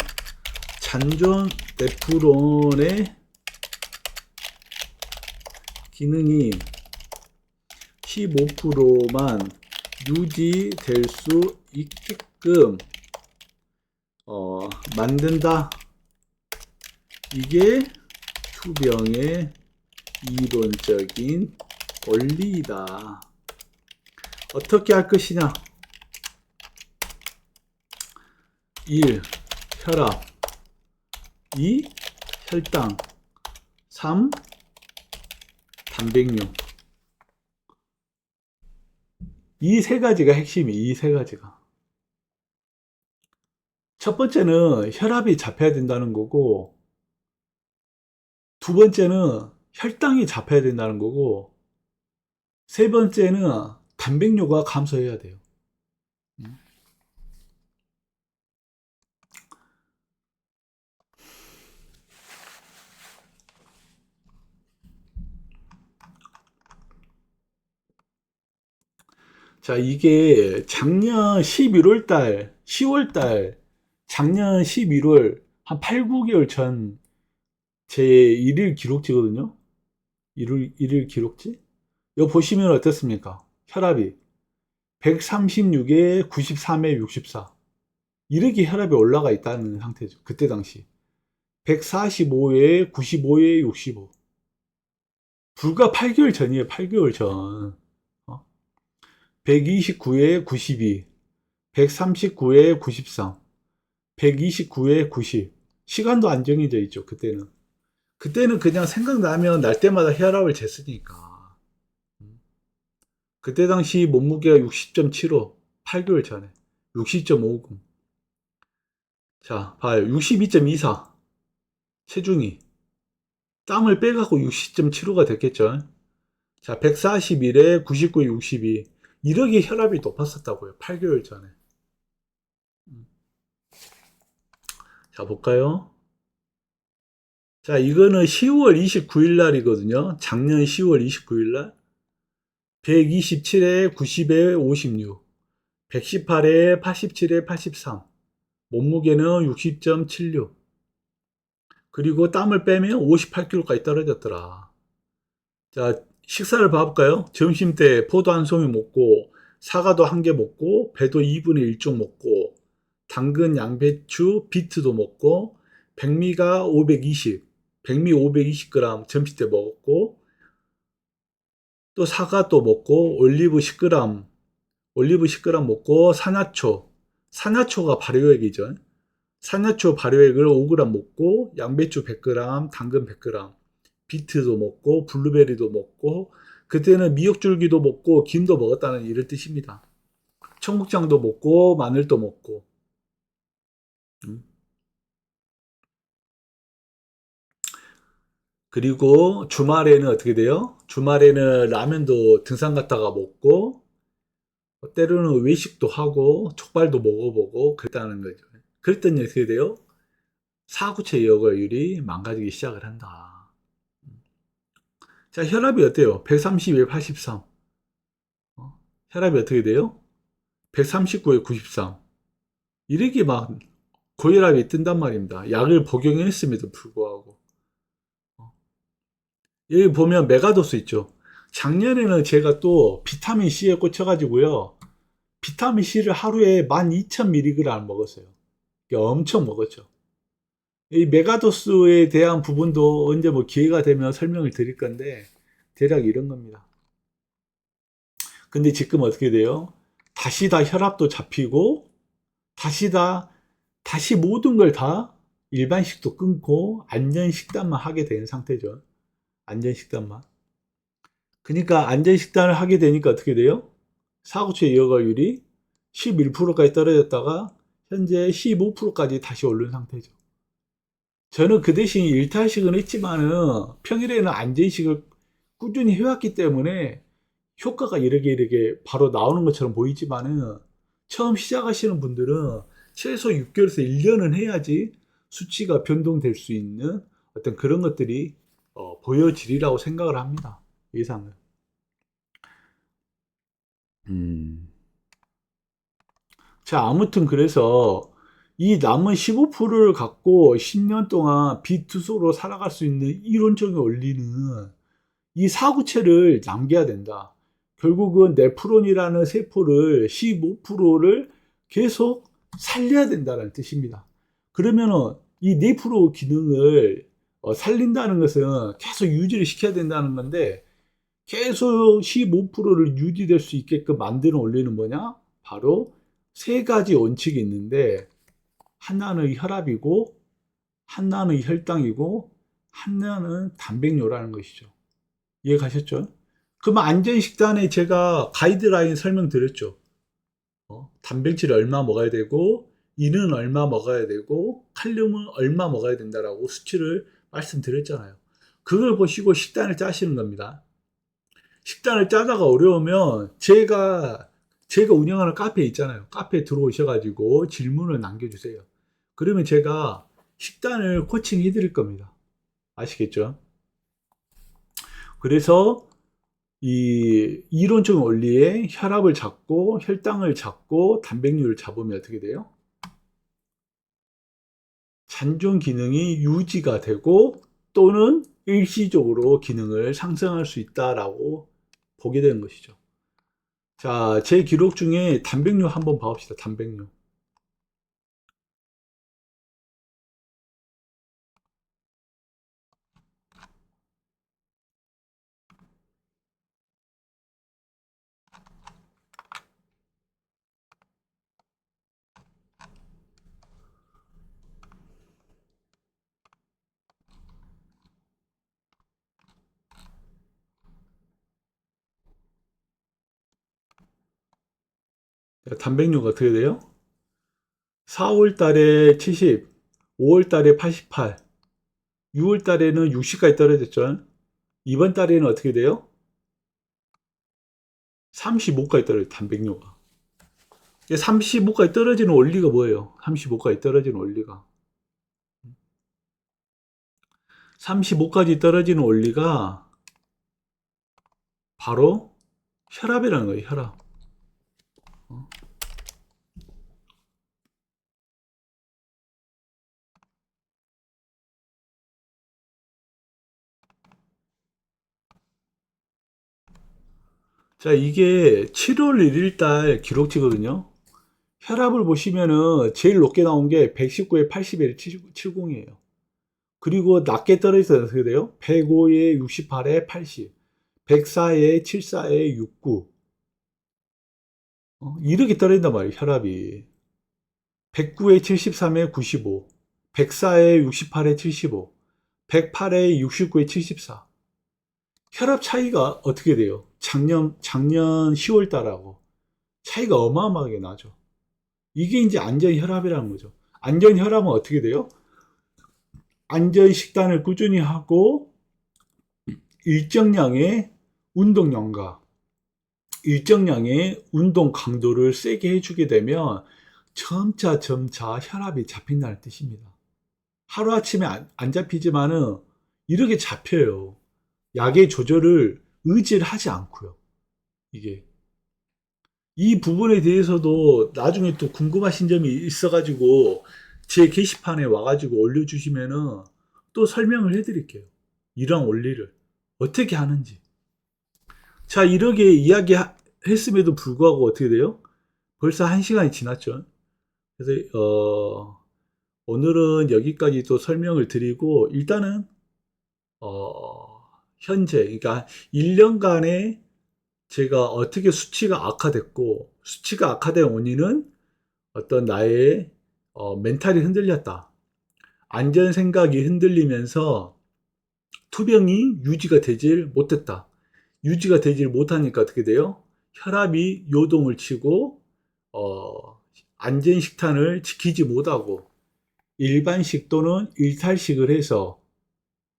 잔존 네프론의 기능이 15%만 유지될 수 있게끔 만든다. 이게 투병의 이론적인 원리이다. 어떻게 할 것이냐? 1. 혈압 2. 혈당 3. 단백뇨 이 세 가지가 핵심이, 이 세 가지가. 첫 번째는 혈압이 잡혀야 된다는 거고, 두 번째는 혈당이 잡혀야 된다는 거고, 세 번째는 단백뇨가 감소해야 돼요. 자, 이게 작년 11월 달, 10월 달, 작년 11월, 한 8, 9개월 전 제 일일 기록지거든요. 일일 기록지? 이거 보시면 어떻습니까? 혈압이 136에 93에 64. 이렇게 혈압이 올라가 있다는 상태죠. 그때 당시. 145에 95에 65. 불과 8개월 전이에요. 8개월 전. 129에 92. 139에 93. 129에 90. 시간도 안 정해져 있죠. 그때는. 그때는 그냥 생각나면 날 때마다 혈압을 쟀으니까. 그때 당시 몸무게가 60.75. 8개월 전에. 60.50. 자, 봐요. 62.24. 체중이. 땀을 빼갖고 60.75가 됐겠죠. 자, 141에 99에 62. 이렇게 혈압이 높았었다고요. 8개월 전에. 자, 볼까요? 자, 이거는 10월 29일 날이거든요. 작년 10월 29일 날. 127에 90에 56. 118에 87에 83. 몸무게는 60.76. 그리고 땀을 빼면 58kg까지 떨어졌더라. 자, 식사를 봐볼까요? 점심 때 포도 한 송이 먹고, 사과도 한 개 먹고, 배도 2분의 1쪽 먹고, 당근, 양배추, 비트도 먹고, 백미가 520, 백미 520g 점심 때 먹었고, 또 사과 또 먹고, 올리브 10g, 올리브 10g 먹고, 산화초가 발효액이죠. 산화초 발효액을 5g 먹고, 양배추 100g, 당근 100g, 비트도 먹고, 블루베리도 먹고, 그때는 미역줄기도 먹고, 김도 먹었다는 이런 뜻입니다. 청국장도 먹고, 마늘도 먹고. 그리고 주말에는 어떻게 돼요? 주말에는 라면도 등산 갔다가 먹고, 때로는 외식도 하고, 족발도 먹어보고, 그랬다는 거죠. 그랬더니 어떻게 돼요? 사구체 여과율이 망가지기 시작을 한다. 자, 혈압이 어때요? 131, 83. 혈압이 어떻게 돼요? 139에 93. 이렇게 막 고혈압이 뜬단 말입니다. 약을 복용했음에도 불구하고. 여기 보면 메가도스 있죠. 작년에는 제가 또 비타민 C에 꽂혀가지고요. 비타민 C를 하루에 12,000mg 먹었어요. 엄청 먹었죠. 이 메가도스에 대한 부분도 언제 뭐 기회가 되면 설명을 드릴 건데, 대략 이런 겁니다. 근데 지금 어떻게 돼요? 다시 다 혈압도 잡히고, 다시 모든 걸 다 일반식도 끊고, 안전식단만 하게 된 상태죠. 안전식단만. 그러니까 안전식단을 하게 되니까 어떻게 돼요? 사고체 여과율이 11%까지 떨어졌다가 현재 15%까지 다시 오른 상태죠. 저는 그 대신 일탈식은 했지만은 평일에는 안전식을 꾸준히 해왔기 때문에 효과가 이렇게 바로 나오는 것처럼 보이지만은 처음 시작하시는 분들은 최소 6개월에서 1년은 해야지 수치가 변동될 수 있는 어떤 그런 것들이 보여지리라고 생각을 합니다. 예상은. 음. 자, 아무튼 그래서 이 남은 15%를 갖고 10년 동안 비투소로 살아갈 수 있는 이론적인 원리는 이 사구체를 남겨야 된다. 결국은 네프론이라는 세포를 15%를 계속 살려야 된다는 뜻입니다. 그러면은 이 네프로 기능을 살린다는 것은 계속 유지를 시켜야 된다는 건데 계속 15%를 유지될 수 있게끔 만드는 원리는 뭐냐? 바로 세 가지 원칙이 있는데 하나는 혈압이고 하나는 혈당이고 하나는 단백뇨라는 것이죠. 이해 가셨죠? 그러면 안전식단에 제가 가이드라인 설명드렸죠. 단백질을 얼마 먹어야 되고, 이는 얼마 먹어야 되고, 칼륨은 얼마 먹어야 된다라고 수치를 말씀드렸잖아요. 그걸 보시고 식단을 짜시는 겁니다. 식단을 짜다가 어려우면 제가 운영하는 카페 있잖아요. 카페에 들어오셔가지고 질문을 남겨주세요. 그러면 제가 식단을 코칭해 드릴 겁니다. 아시겠죠? 그래서 이 이론적인 원리에 혈압을 잡고 혈당을 잡고 단백률을 잡으면 어떻게 돼요? 잔존 기능이 유지가 되고 또는 일시적으로 기능을 상승할 수 있다라고 보게 되는 것이죠. 자, 제 기록 중에 단백뇨 한번 봐봅시다. 단백뇨. 단백뇨가 어떻게 돼요? 4월 달에 70, 5월 달에 88, 6월 달에는 60까지 떨어졌죠. 이번 달에는 어떻게 돼요? 35까지 떨어져요. 단백뇨가. 35까지 떨어지는 원리가 뭐예요? 35까지 떨어지는 원리가. 35까지 떨어지는 원리가 바로 혈압이라는 거예요. 혈압. 자, 이게 7월 1일 달 기록치거든요. 혈압을 보시면은 제일 높게 나온 게 119에 81에 70이에요. 그리고 낮게 떨어져서 어떻게 돼요? 105에 68에 80, 104에 74에 69. 이렇게 떨어진단 말이에요, 혈압이. 109에 73에 95, 104에 68에 75, 108에 69에 74. 혈압 차이가 어떻게 돼요? 작년 10월 달하고 차이가 어마어마하게 나죠. 이게 이제 안전혈압이라는 거죠. 안전혈압은 어떻게 돼요? 안전식단을 꾸준히 하고 일정량의 운동량과 일정량의 운동 강도를 세게 해주게 되면 점차 혈압이 잡힌다는 뜻입니다. 하루아침에 안 잡히지만은 이렇게 잡혀요. 약의 조절을 의지를 하지 않고요. 이게. 이 부분에 대해서도 나중에 또 궁금하신 점이 있어가지고 제 게시판에 와가지고 올려주시면은 또 설명을 해드릴게요. 이러한 원리를 어떻게 하는지. 자, 이렇게 이야기했음에도 불구하고 어떻게 돼요? 벌써 1시간이 지났죠. 그래서 오늘은 여기까지 또 설명을 드리고 일단은 현재 그러니까 1년간의 제가 어떻게 수치가 악화됐고 수치가 악화된 원인은 어떤 나의 멘탈이 흔들렸다. 안전 생각이 흔들리면서 투병이 유지가 되질 못했다. 유지가 되질 못하니까 어떻게 돼요? 혈압이 요동을 치고 안전 식단을 지키지 못하고 일반식 또는 일탈식을 해서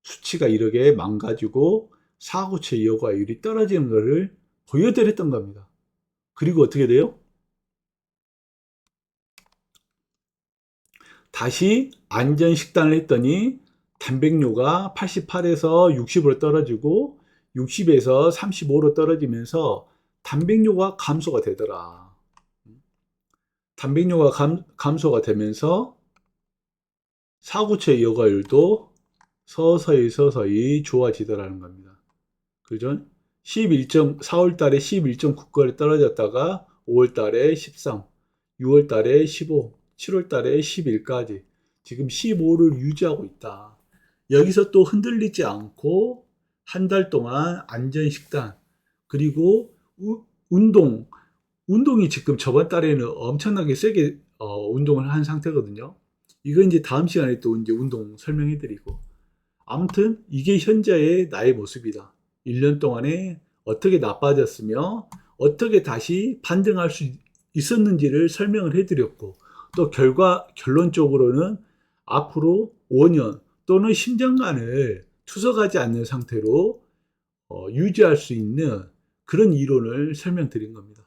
수치가 이렇게 망가지고 사고체 여과율이 떨어지는 것을 보여드렸던 겁니다. 그리고 어떻게 돼요? 다시 안전 식단을 했더니 단백뇨가 88에서 60으로 떨어지고 60에서 35로 떨어지면서 단백뇨가 감소가 되더라. 단백뇨가 감소가 되면서 사고체 여과율도 서서히 좋아지더라는 겁니다. 그죠? 4월 달에 11.9까지 떨어졌다가 5월 달에 13, 6월 달에 15, 7월 달에 11까지 지금 15를 유지하고 있다. 여기서 또 흔들리지 않고 한 달 동안 안전 식단 그리고 운동이 지금 저번 달에는 엄청나게 세게 운동을 한 상태거든요. 이건 이제 다음 시간에 또 이제 운동 설명해 드리고 아무튼 이게 현재의 나의 모습이다. 1년 동안에 어떻게 나빠졌으며 어떻게 다시 반등할 수 있었는지를 설명을 해드렸고, 또 결론적으로는 앞으로 5년 또는 10년간을 투석하지 않는 상태로 유지할 수 있는 그런 이론을 설명드린 겁니다.